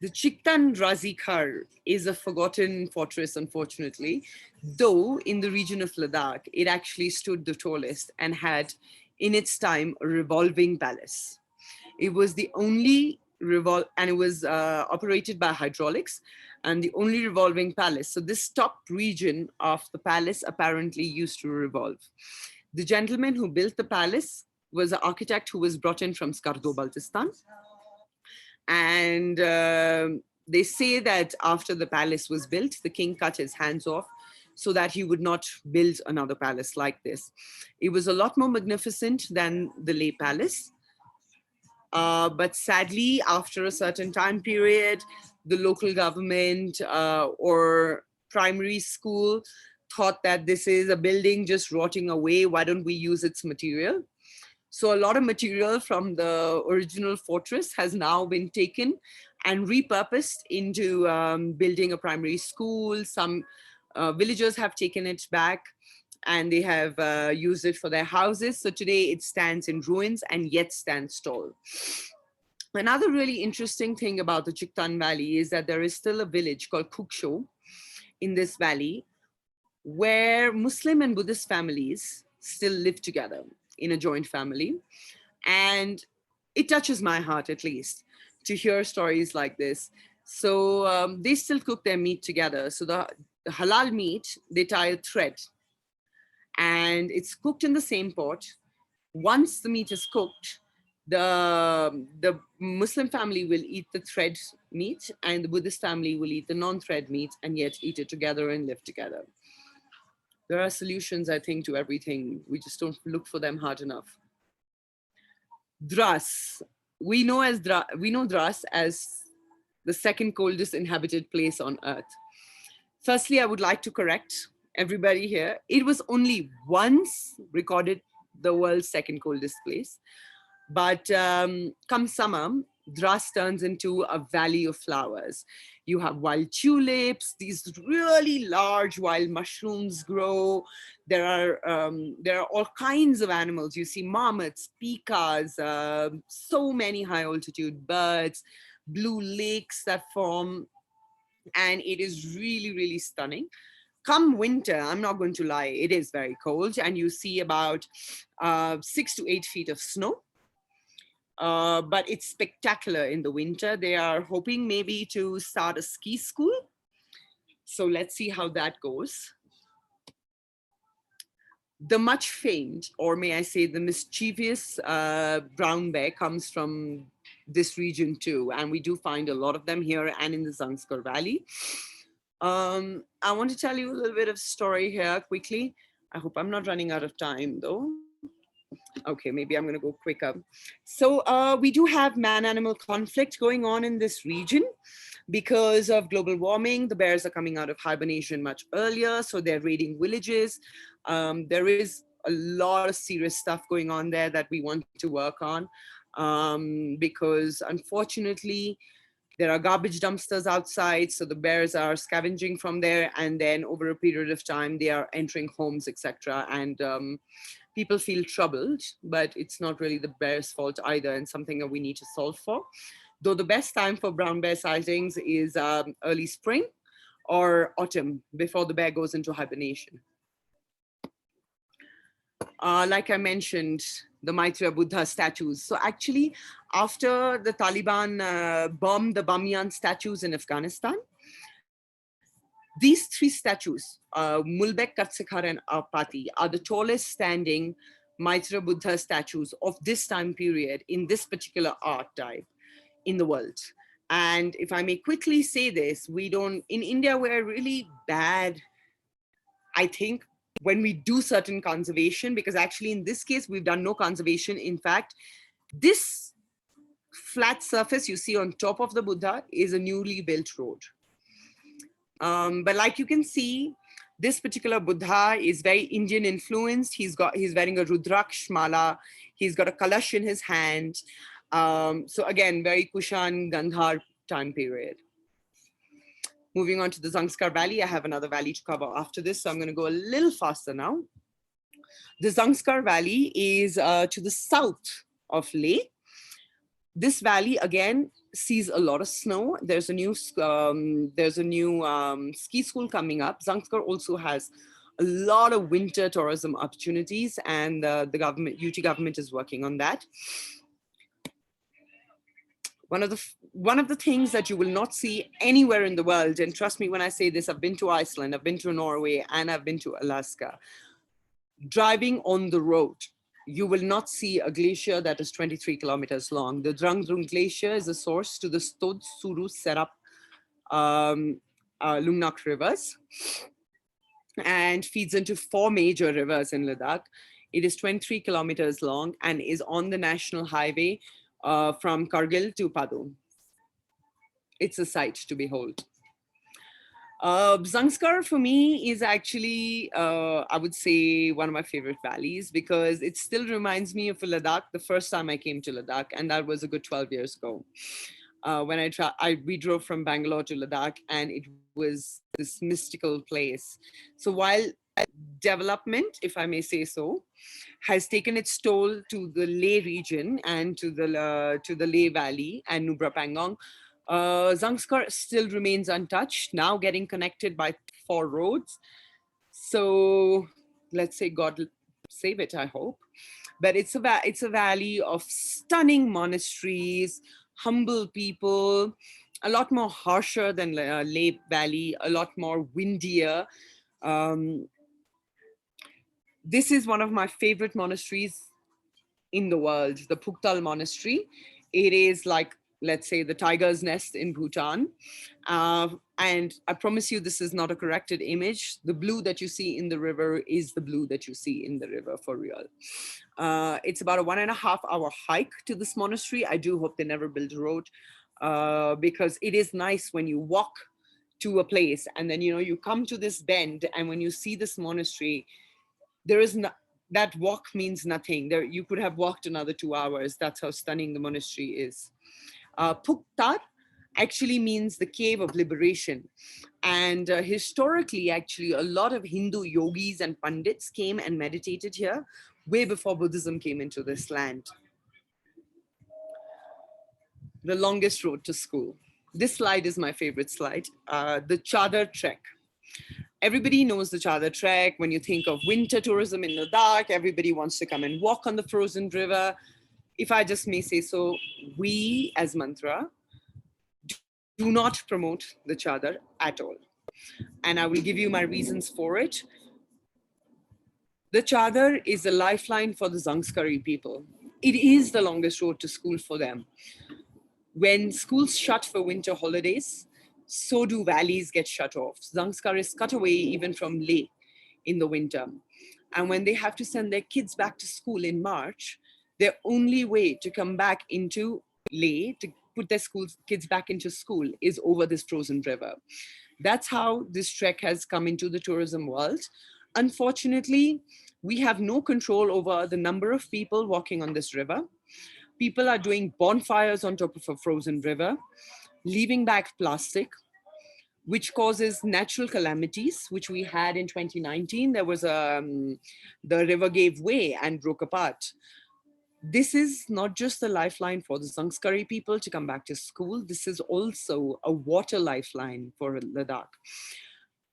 The Chiktan Razikar is a forgotten fortress, unfortunately, though in the region of Ladakh, it actually stood the tallest and had, in its time, a revolving palace. It was the only and it was operated by hydraulics, and the only revolving palace. So this top region of the palace apparently used to revolve. The gentleman who built the palace was an architect who was brought in from Skardo, Baltistan. And they say that after the palace was built, the king cut his hands off so that he would not build another palace like this. It was a lot more magnificent than the Leh Palace. But sadly, after a certain time period, the local government or primary school thought that this is a building just rotting away. Why don't we use its material? So a lot of material from the original fortress has now been taken and repurposed into building a primary school, some Villagers have taken it back and they have used it for their houses. So today it stands in ruins and yet stands tall. Another really interesting thing about the Changthang Valley is that there is still a village called Kuksho in this valley where Muslim and Buddhist families still live together in a joint family. And it touches my heart, at least, to hear stories like this. So they still cook their meat together. So the halal meat, they tie a thread and it's cooked in the same pot. Once the meat is cooked, the Muslim family will eat the thread meat and the Buddhist family will eat the non-thread meat and yet eat it together and live together. There are solutions, I think, to everything. We just don't look for them hard enough. Dras. We know Dras as the second coldest inhabited place on Earth. Firstly, I would like to correct everybody here. It was only once recorded the world's second coldest place. But come summer, Dras turns into a valley of flowers. You have wild tulips, these really large wild mushrooms grow. There are all kinds of animals. You see marmots, pikas, so many high altitude birds, blue lakes that form. And it is really, really stunning. Come winter, I'm not going to lie, it is very cold. And you see about 6 to 8 feet of snow. But it's spectacular in the winter. They are hoping maybe to start a ski school. So let's see how that goes. The much famed, or may I say the mischievous brown bear comes from this region too. And we do find a lot of them here and in the Zhangskar Valley. I want to tell you a little bit of story here quickly. I hope I'm not running out of time though. Okay, maybe I'm going to go quicker. So we do have man-animal conflict going on in this region because of global warming. The bears are coming out of hibernation much earlier, so they're raiding villages. There is a lot of serious stuff going on there that we want to work on because unfortunately, there are garbage dumpsters outside, so the bears are scavenging from there, and then over a period of time, they are entering homes, etc. And people feel troubled, but it's not really the bear's fault either, and something that we need to solve for. Though the best time for brown bear sightings is early spring or autumn, before the bear goes into hibernation. Like I mentioned, the Maitreya Buddha statues. So actually, after the Taliban bombed the Bamiyan statues in Afghanistan, these three statues, Mulbek, Katsikhar, and Apati, are the tallest standing Maitreya Buddha statues of this time period in this particular art type in the world. And if I may quickly say this, in India, we're really bad, I think, when we do certain conservation, because actually in this case, we've done no conservation. In fact, this flat surface you see on top of the Buddha is a newly built road. But like you can see, this particular Buddha is very Indian influenced. He's wearing a Rudraksh mala. He's got a kalash in his hand. So again, very Kushan Gandhar time period. Moving on to the Zhangskar Valley, I have another valley to cover after this, so I'm going to go a little faster now. The Zhangskar Valley is to the south of Leh. This valley again sees a lot of snow. There's a new ski school coming up. Zhangskar also has a lot of winter tourism opportunities, and the UT government is working on that. One of the things that you will not see anywhere in the world, and trust me when I say this, I've been to Iceland, I've been to Norway, and I've been to Alaska. Driving on the road, you will not see a glacier that is 23 kilometers long. The Rangdum Glacier is a source to the Stod, Suru, Serap, Lungnak rivers, and feeds into 4 major rivers in Ladakh. It is 23 kilometers long and is on the national highway from Kargil to Padu. It's a sight to behold. Zhangskar for me is actually, I would say, one of my favorite valleys because it still reminds me of Ladakh the first time I came to Ladakh, and that was a good 12 years ago. We drove from Bangalore to Ladakh, and it was this mystical place. So while development, if I may say so, has taken its toll to the Leh region and to the Leh Valley and Nubra Pangong, Zhangskar still remains untouched, now getting connected by 4 roads. So let's say God save it, I hope. But it's a valley of stunning monasteries, humble people, a lot more harsher than Leh Valley, a lot more windier. Um, this is one of my favorite monasteries in the world, the Phuktal Monastery. It is like, let's say, the tiger's nest in Bhutan. And I promise you, this is not a corrected image. The blue that you see in the river is the blue that you see in the river for real. It's about a 1.5-hour hike to this monastery. I do hope they never build a road, because it is nice when you walk to a place and then, you come to this bend, and when you see this monastery, there is no, that walk means nothing. There, you could have walked another 2 hours. That's how stunning the monastery is. Phuktat actually means the cave of liberation. And historically, actually, a lot of Hindu yogis and pandits came and meditated here way before Buddhism came into this land. The longest road to school. This slide is my favorite slide, the Chadar Trek. Everybody knows the Chadar Trek. When you think of winter tourism in Ladakh, everybody wants to come and walk on the frozen river. If I just may say so, we as Mantra do not promote the Chadar at all. And I will give you my reasons for it. The Chadar is a lifeline for the Zhangskari people. It is the longest road to school for them. When schools shut for winter holidays, so do valleys get shut off. Zhangskar is cut away even from Leh in the winter. And when they have to send their kids back to school in March, their only way to come back into Leh, to put their kids back into school, is over this frozen river. That's how this trek has come into the tourism world. Unfortunately, we have no control over the number of people walking on this river. People are doing bonfires on top of a frozen river, leaving back plastic, which causes natural calamities, which we had in 2019. There was the river gave way and broke apart. This is not just a lifeline for the Zhangskari people to come back to school. This is also a water lifeline for Ladakh.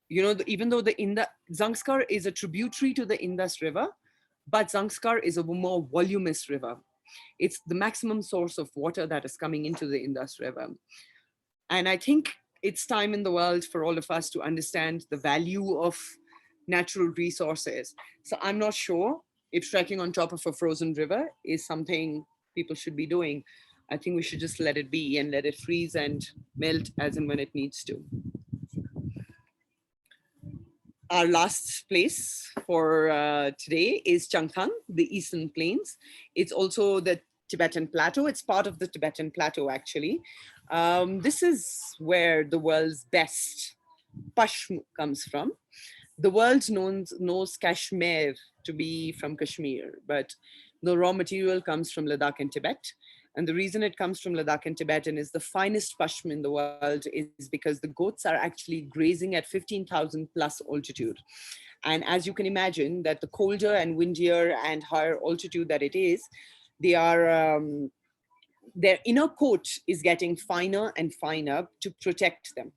Even though Zhangskar is a tributary to the Indus River, but Zhangskar is a more voluminous river. It's the maximum source of water that is coming into the Indus River. And I think it's time in the world for all of us to understand the value of natural resources. So I'm not sure if trekking on top of a frozen river is something people should be doing. I think we should just let it be and let it freeze and melt as and when it needs to. Our last place for today is Changthang, the Eastern Plains. It's also the Tibetan Plateau. It's part of the Tibetan Plateau, actually. This is where the world's best pashm comes from. The world knows Kashmir to be from Kashmir, but the raw material comes from Ladakh and Tibet. And the reason it comes from Ladakh and Tibetan is the finest pashm in the world is because the goats are actually grazing at 15,000 plus altitude. And as you can imagine, that the colder and windier and higher altitude that it is, their inner coat is getting finer and finer to protect them.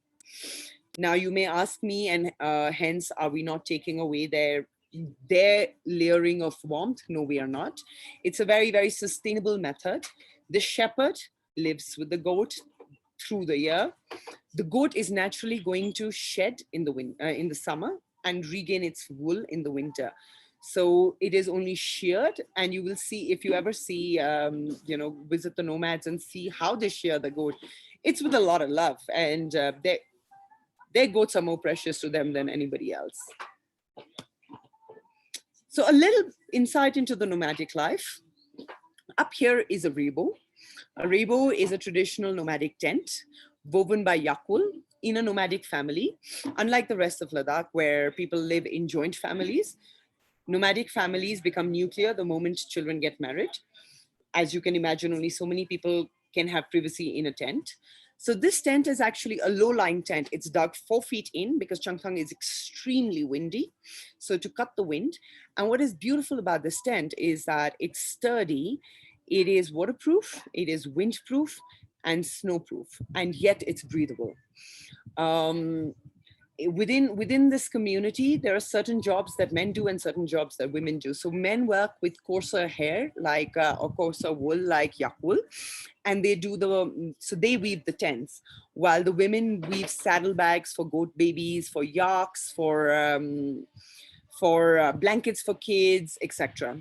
Now you may ask me, and hence, are we not taking away their layering of warmth? No, we are not. It's a very, very sustainable method. The shepherd lives with the goat through the year. The goat is naturally going to shed in the summer and regain its wool in the winter. So it is only sheared, and you will see, if you ever see, visit the nomads and see how they shear the goat, it's with a lot of love, and their goats are more precious to them than anybody else. So a little insight into the nomadic life. Up here is a rebo. A rebo is a traditional nomadic tent woven by Yakul in a nomadic family. Unlike the rest of Ladakh, where people live in joint families, nomadic families become nuclear the moment children get married. As you can imagine, only so many people can have privacy in a tent. So this tent is actually a low-lying tent. It's dug 4 feet in because Changthang is extremely windy. So to cut the wind. And what is beautiful about this tent is that it's sturdy, it is waterproof, it is windproof and snowproof, and yet it's breathable. Within this community, there are certain jobs that men do and certain jobs that women do. So men work with coarser hair, like or coarser wool, like yak wool, and they weave the tents, while the women weave saddlebags for goat babies, for yaks, for blankets for kids, etc.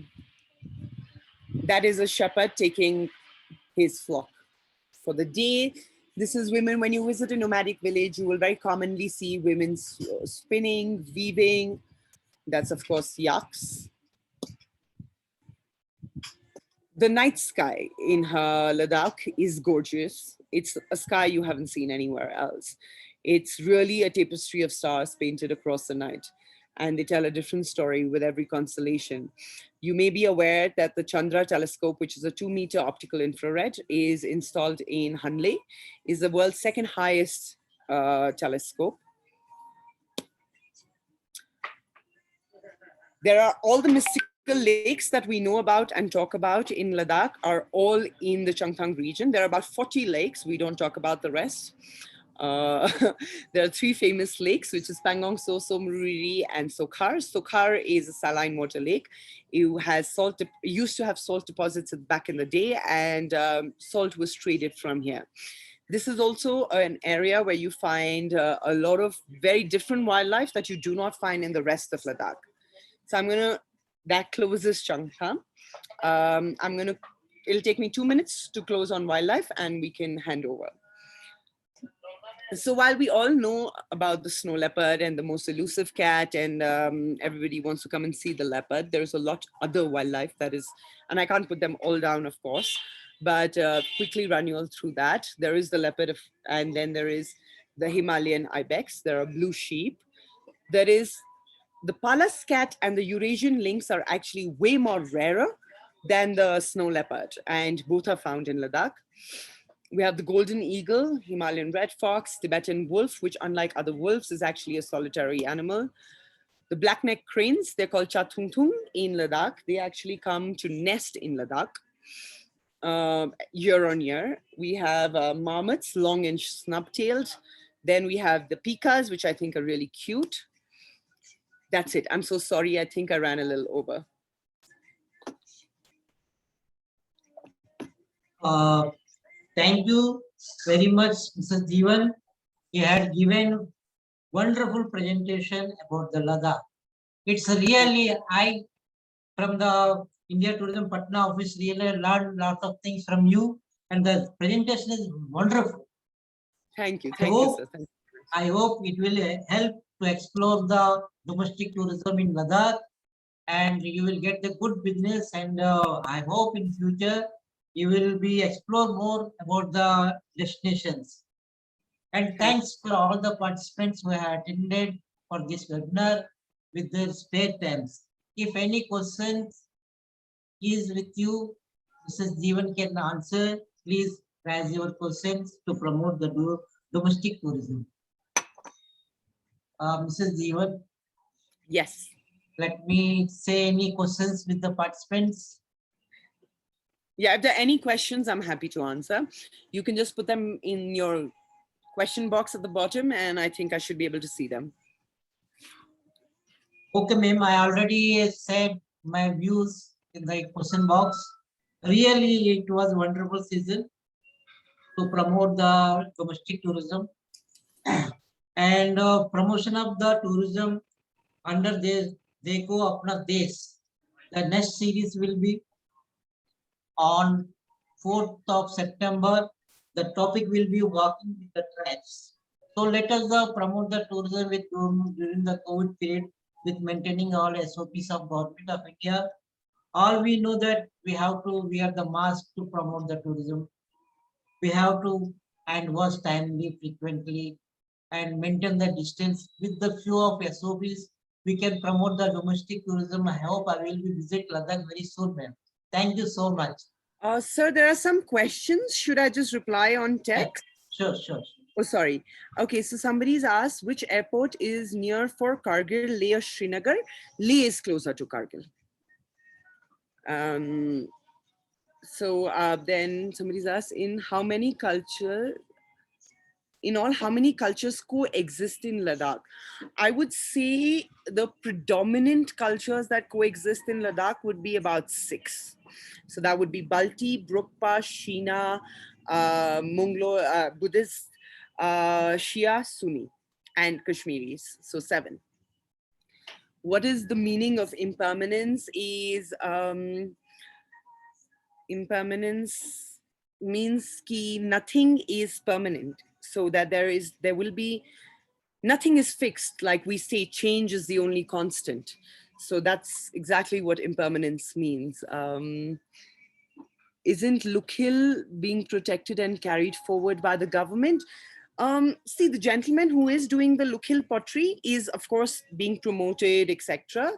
That is a shepherd taking his flock for the day. This is women. When you visit a nomadic village, you will very commonly see women spinning, weaving. That's, of course, yaks. The night sky in Ladakh is gorgeous. It's a sky you haven't seen anywhere else. It's really a tapestry of stars painted across the night, and they tell a different story with every constellation. You may be aware that the Chandra telescope, which is a 2-meter optical infrared, is installed in Hanle, is the world's second highest telescope. There are all the mystical lakes that we know about and talk about in Ladakh are all in the Changthang region. There are about 40 lakes. We don't talk about the rest. There are 3 famous lakes, which is Pangong, So, Somruri, and Sokhar. Sokhar is a saline water lake. It used to have salt deposits back in the day, and salt was traded from here. This is also an area where you find a lot of very different wildlife that you do not find in the rest of Ladakh. So that closes Changthang. It'll take me 2 minutes to close on wildlife and we can hand over. So while we all know about the snow leopard and the most elusive cat, and everybody wants to come and see the leopard, there's a lot other wildlife that is, and I can't put them all down, of course, but quickly run you all through that. There is the leopard, and then there is the Himalayan ibex. There are blue sheep. There is the Pallas cat, and the Eurasian lynx are actually way more rarer than the snow leopard, and both are found in Ladakh. We have the golden eagle, Himalayan red fox, Tibetan wolf, which unlike other wolves is actually a solitary animal. The black-necked cranes, they're called Chathungtung in Ladakh. They actually come to nest in Ladakh year on year. We have marmots, long and snub-tailed. Then we have the pikas, which I think are really cute. That's it. I'm so sorry. I think I ran a little over. Thank you very much, Mrs. Jiwan. You had given wonderful presentation about the Ladakh. It's really, from the India Tourism Patna office, really learned lots of things from you, and the presentation is wonderful. Thank you. Thank you, sir. Thank you. I hope it will help to explore the domestic tourism in Ladakh, and you will get the good business, and I hope in future you will be explore more about the destinations. And thanks for all the participants who have attended for this webinar with their spare times. If any questions is with you, Mrs. Jiwan can answer. Please raise your questions to promote the domestic tourism. Mrs. Jiwan? Yes. Let me say any questions with the participants. Yeah, if there are any questions, I'm happy to answer. You can just put them in your question box at the bottom, and I think I should be able to see them. Okay, ma'am, I already said my views in the question box. Really, it was a wonderful season to promote the domestic tourism and promotion of the tourism under this Dekho Apna Desh. The next series will be on 4th of September. The topic will be walking with the tribes. So let us promote the tourism during the COVID period with maintaining all SOPs of Government of India. All we know that we have to wear the mask to promote the tourism. We have to and wash timely, frequently, and maintain the distance. With the few of SOPs, we can promote the domestic tourism. I hope I will be visit Ladakh very soon, ma'am. Thank you so much. Sir, there are some questions. Should I just reply on Yeah, text? sure, sure. Oh, sorry. Okay, so somebody's asked which airport is near for Kargil, Leh or Srinagar? Leh is closer to Kargil. Then somebody's asked in all, how many cultures coexist in Ladakh? I would say the predominant cultures that coexist in Ladakh would be about 6. So that would be Balti, Brukpa, Shina, Munglo, Buddhist, Shia, Sunni, and Kashmiris. So 7. What is the meaning of impermanence? Impermanence means ki nothing is permanent. So that there will be, nothing is fixed. Like we say, change is the only constant. So that's exactly what impermanence means. Isn't Lukhil being protected and carried forward by the government? See, the gentleman who is doing the Lukhil pottery is, of course, being promoted, etc.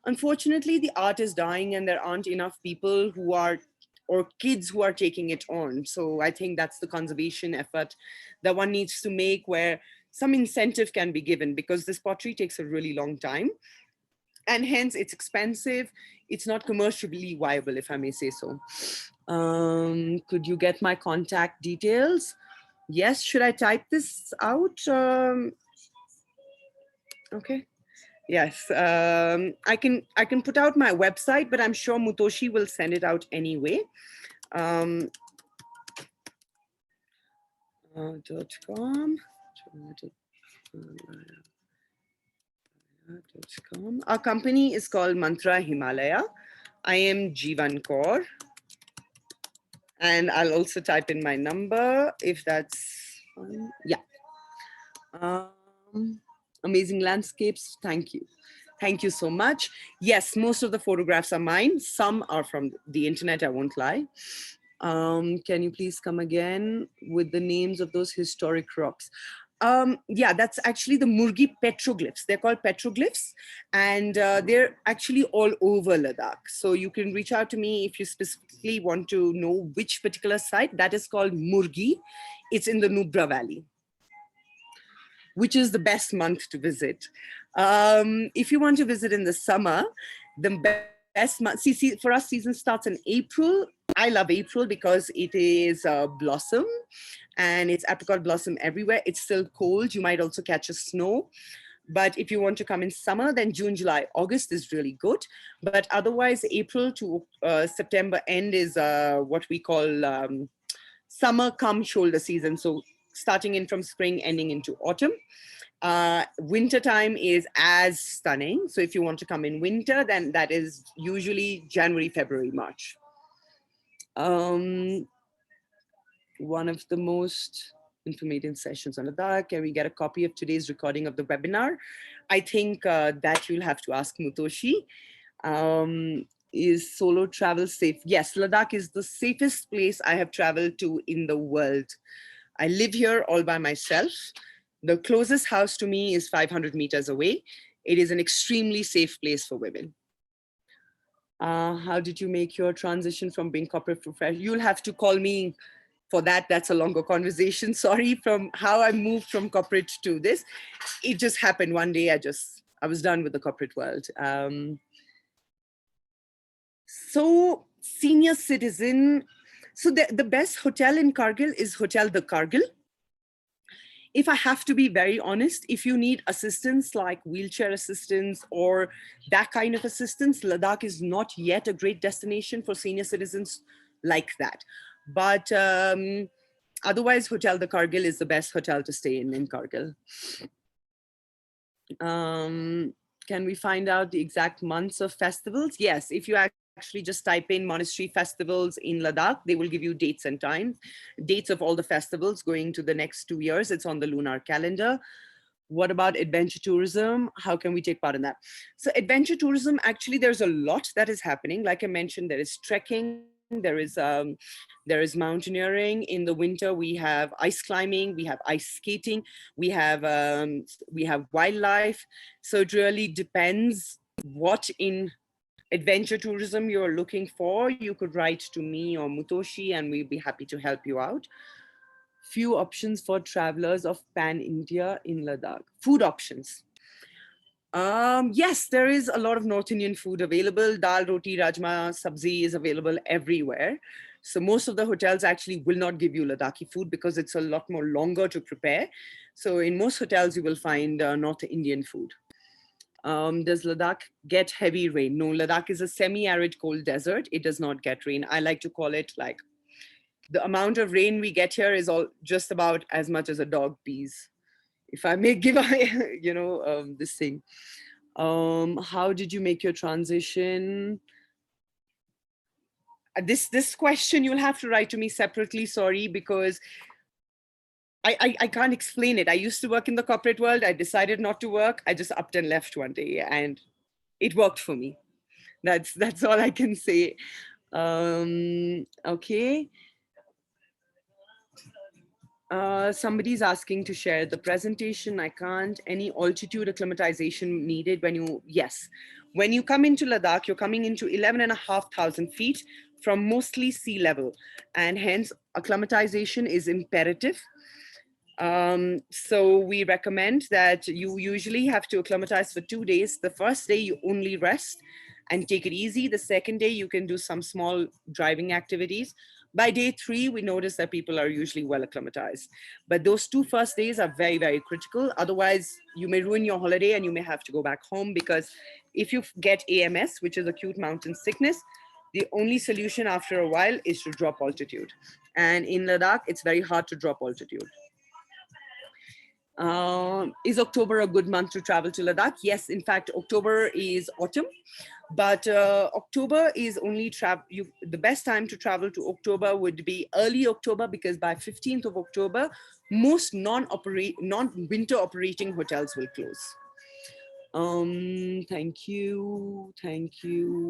Unfortunately, the art is dying and there aren't enough people who are, or kids who are taking it on. So I think that's the conservation effort that one needs to make, where some incentive can be given, because this pottery takes a really long time. And hence it's expensive. It's not commercially viable, if I may say so. Could you get my contact details? Yes. Should I type this out? Okay. Yes. I can put out my website, but I'm sure Mutoshi will send it out anyway. .com. Our company is called Mantra Himalaya. I am Jiwan Kaur. And I'll also type in my number if that's fine. Yeah. Amazing landscapes. Thank you. Thank you so much. Yes, most of the photographs are mine. Some are from the internet, I won't lie. Can you please come again with the names of those historic rocks? Yeah, that's actually the Murgi petroglyphs. They're called petroglyphs, and they're actually all over Ladakh. So you can reach out to me if you specifically want to know which particular site. That is called Murgi. It's in the Nubra Valley, which is the best month to visit. If you want to visit in the summer, the best month, see, for us, season starts in April. I love April because it is blossom, and it's apricot blossom everywhere. It's still cold. You might also catch a snow. But if you want to come in summer, then June, July, August is really good. But otherwise, April to September end is what we call summer come shoulder season. So starting in from spring, ending into autumn. Winter time is as stunning. So if you want to come in winter, then that is usually January, February, March. One of the most informative sessions on Ladakh. Can we get a copy of today's recording of the webinar? I think that you'll have to ask Mutoshi. Is solo travel safe? Yes, Ladakh is the safest place I have traveled to in the world. I live here all by myself. The closest house to me is 500 meters away. It is an extremely safe place for women. How did you make your transition from being corporate professional? You'll have to call me for that. That's a longer conversation. Sorry, from how I moved from corporate to this. It just happened one day. I was done with the corporate world. So senior citizen. So the best hotel in Kargil is Hotel the Kargil. If I have to be very honest, if you need assistance like wheelchair assistance or that kind of assistance, Ladakh is not yet a great destination for senior citizens like that. But otherwise, Hotel the Kargil is the best hotel to stay in Kargil. Can we find out the exact months of festivals? Yes, if you actually just type in monastery festivals in Ladakh, they will give you dates and times, dates of all the festivals going to the next 2 years. It's on the lunar calendar. What about adventure tourism? How can we take part in that? So adventure tourism, actually, there's a lot that is happening. Like I mentioned, there is trekking, there is mountaineering. In the winter, we have ice climbing, we have ice skating, we have wildlife. So it really depends what in adventure tourism you're looking for, you could write to me or Mutoshi and we'd be happy to help you out. Few options for travelers of Pan India in Ladakh. Food options. Yes, there is a lot of North Indian food available. Dal, roti, rajma, sabzi is available everywhere. So most of the hotels actually will not give you Ladakhi food because it's a lot more longer to prepare. So in most hotels, you will find North Indian food. Does Ladakh get heavy rain? No, Ladakh is a semi-arid cold desert. It does not get rain. I like to call it like the amount of rain we get here is all just about as much as a dog pees. If I may give this thing. How did you make your transition? This question you'll have to write to me separately, sorry, because I can't explain it. I used to work in the corporate world. I decided not to work. I just upped and left one day and it worked for me. That's all I can say. Okay. Somebody's asking to share the presentation. I can't. Any altitude acclimatization needed when you, yes. When you come into Ladakh, you're coming into 11,500 feet from mostly sea level, and hence acclimatization is imperative. So we recommend that you usually have to acclimatize for 2 days. The first day you only rest and take it easy. The second day you can do some small driving activities. By day 3, we notice that people are usually well acclimatized. But those 2 first days are very, very critical. Otherwise, you may ruin your holiday and you may have to go back home, because if you get AMS, which is acute mountain sickness, the only solution after a while is to drop altitude. And in Ladakh, it's very hard to drop altitude. Is October a good month to travel to Ladakh? Yes, in fact, October is autumn, but October is only the best time to travel to October would be early October, because by 15th of October, most non-winter operating hotels will close. Thank you.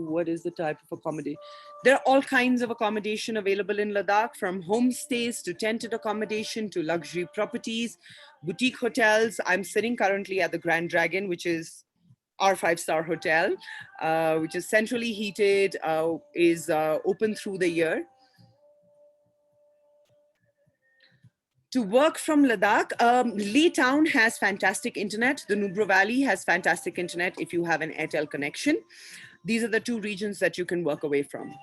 What is the type of accommodation? There are all kinds of accommodation available in Ladakh, from homestays to tented accommodation to luxury properties, boutique hotels. I'm sitting currently at the Grand Dragon, which is our 5-star hotel, which is centrally heated, is open through the year. To work from Ladakh, Leh town has fantastic internet. The Nubra Valley has fantastic internet if you have an Airtel connection. These are the 2 regions that you can work away from.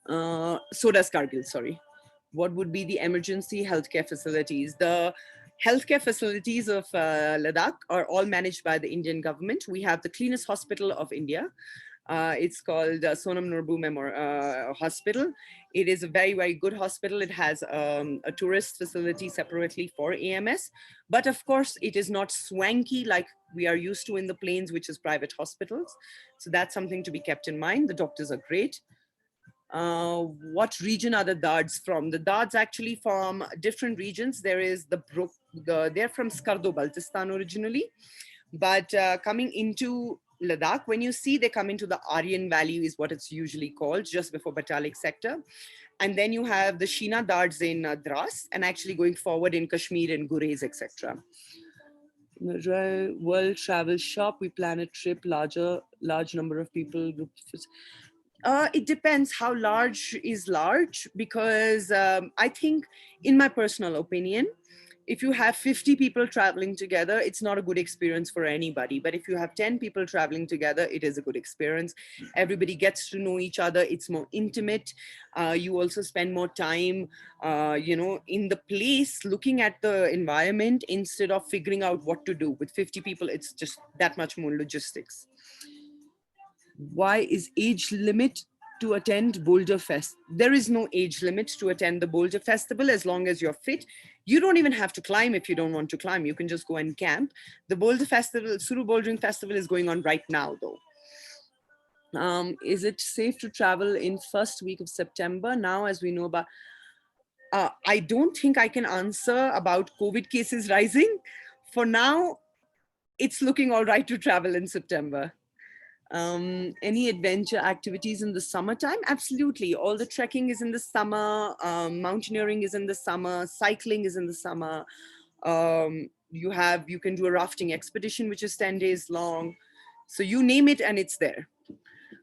So does Kargil, sorry. What would be the emergency healthcare facilities? The healthcare facilities of Ladakh are all managed by the Indian government. We have the cleanest hospital of India. It's called Sonam Norbu Hospital. It is a very, very good hospital. It has a tourist facility separately for AMS. But of course, it is not swanky like we are used to in the plains, which is private hospitals. So that's something to be kept in mind. The doctors are great. What region are the Dards from? The Dards actually from different regions. There is they're from Skardo, Baltistan originally. But coming into Ladakh, when you see they come into the Aryan Valley is what it's usually called, just before Batalik sector. And then you have the Sheena Dards in Dras, and actually going forward in Kashmir and Gurez, etc. World Travel Shop, we plan a trip, large number of people. It depends how large is large, because I think, in my personal opinion, if you have 50 people traveling together, it's not a good experience for anybody. But if you have 10 people traveling together, it is a good experience. Everybody gets to know each other. It's more intimate. You also spend more time, in the place, looking at the environment instead of figuring out what to do. With 50 people, it's just that much more logistics. Why is age limit to attend Boulder Fest? There is no age limit to attend the Boulder Festival as long as you're fit. You don't even have to climb if you don't want to climb. You can just go and camp. The Boulder Festival, Suru Bouldering Festival, is going on right now though. Is it safe to travel in first week of September now, as we know about? I don't think I can answer about COVID cases rising. For now, it's looking all right to travel in September. Any adventure activities in the summertime? Absolutely. All the trekking is in the summer. Mountaineering is in the summer. Cycling is in the summer. You can do a rafting expedition, which is 10 days long. So you name it and it's there.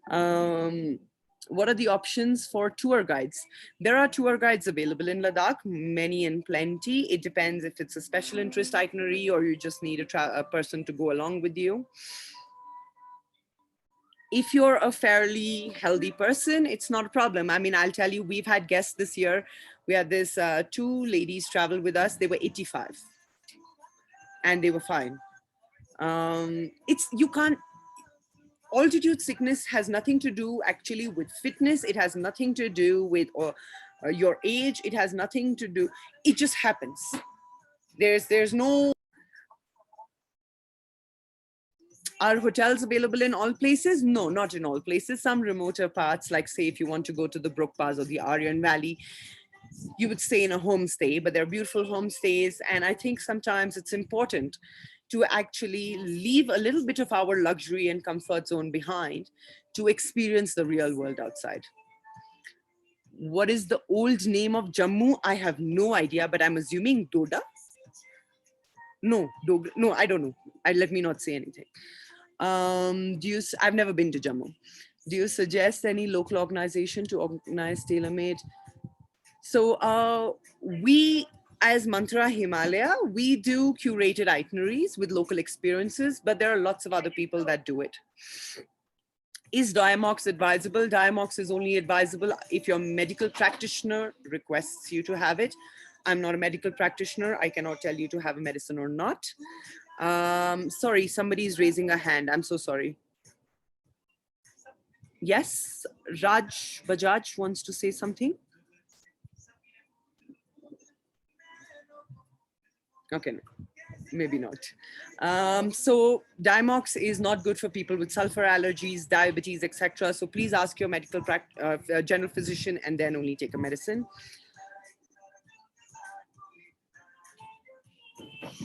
What are the options for tour guides? There are tour guides available in Ladakh, many and plenty. It depends if it's a special interest itinerary or you just need a person to go along with you. If you're a fairly healthy person, it's not a problem. I mean, I'll tell you, we've had guests this year. We had this 2 ladies travel with us. They were 85 and they were fine. You can't, altitude sickness has nothing to do actually with fitness. It has nothing to do with your age. It has nothing to do, it just happens. There's no, are hotels available in all places? No, not in all places. Some remoter parts, like say if you want to go to the Brook Pass or the Aryan Valley, you would stay in a homestay, but they're beautiful homestays. And I think sometimes it's important to actually leave a little bit of our luxury and comfort zone behind to experience the real world outside. What is the old name of Jammu? I have no idea, but I'm assuming Doda. No, I don't know. Let me not say anything. I've never been to Jammu. Do you suggest any local organization to organize tailor-made? So we, as Mantra Himalaya, we do curated itineraries with local experiences, but there are lots of other people that do it. Is Diamox advisable? Diamox is only advisable if your medical practitioner requests you to have it. I'm not a medical practitioner. I cannot tell you to have a medicine or not. Sorry, somebody is raising a hand. I'm so sorry. Yes, Raj Bajaj wants to say something. Okay, maybe not. So Diamox is not good for people with sulfur allergies, diabetes, etc. So please ask your medical general physician and then only take a medicine.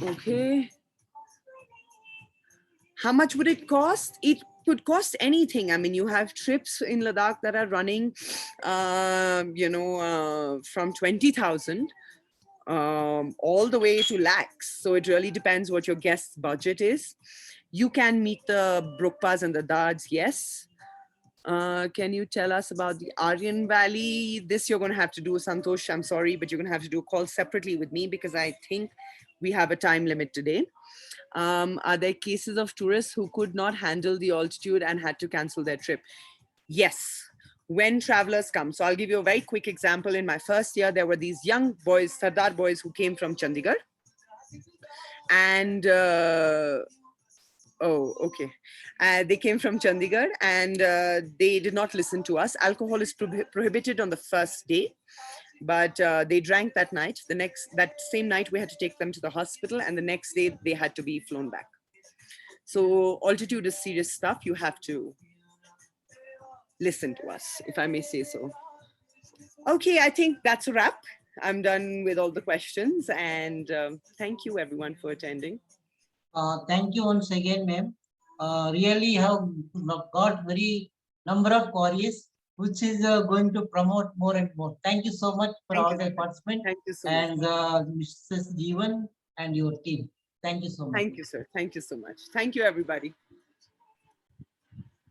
Okay. How much would it cost? It could cost anything. I mean, you have trips in Ladakh that are running, from 20,000 all the way to lakhs. So it really depends what your guest's budget is. You can meet the Brokpas and the Dads, yes. Can you tell us about the Aryan Valley? This you're going to have to do, Santosh. I'm sorry, but you're going to have to do a call separately with me because I think we have a time limit today. Are there cases of tourists who could not handle the altitude and had to cancel their trip? Yes, when travelers come. So I'll give you a very quick example. In my first year, there were these young boys, Sardar boys, who came from Chandigarh. And, they came from Chandigarh and they did not listen to us. Alcohol is prohibited on the first day. But they drank that night. That same night, we had to take them to the hospital, and the next day they had to be flown back. So altitude is serious stuff. You have to listen to us, if I may say so. Okay, I think that's a wrap. I'm done with all the questions, and thank you everyone for attending. Thank you once again, ma'am. Really have got very number of queries, which is going to promote more and more. Thank you so much for all the participants. Thank you so much. And Mrs. Jiwan and your team. Thank you so much. Thank you, sir. Thank you so much. Thank you, everybody.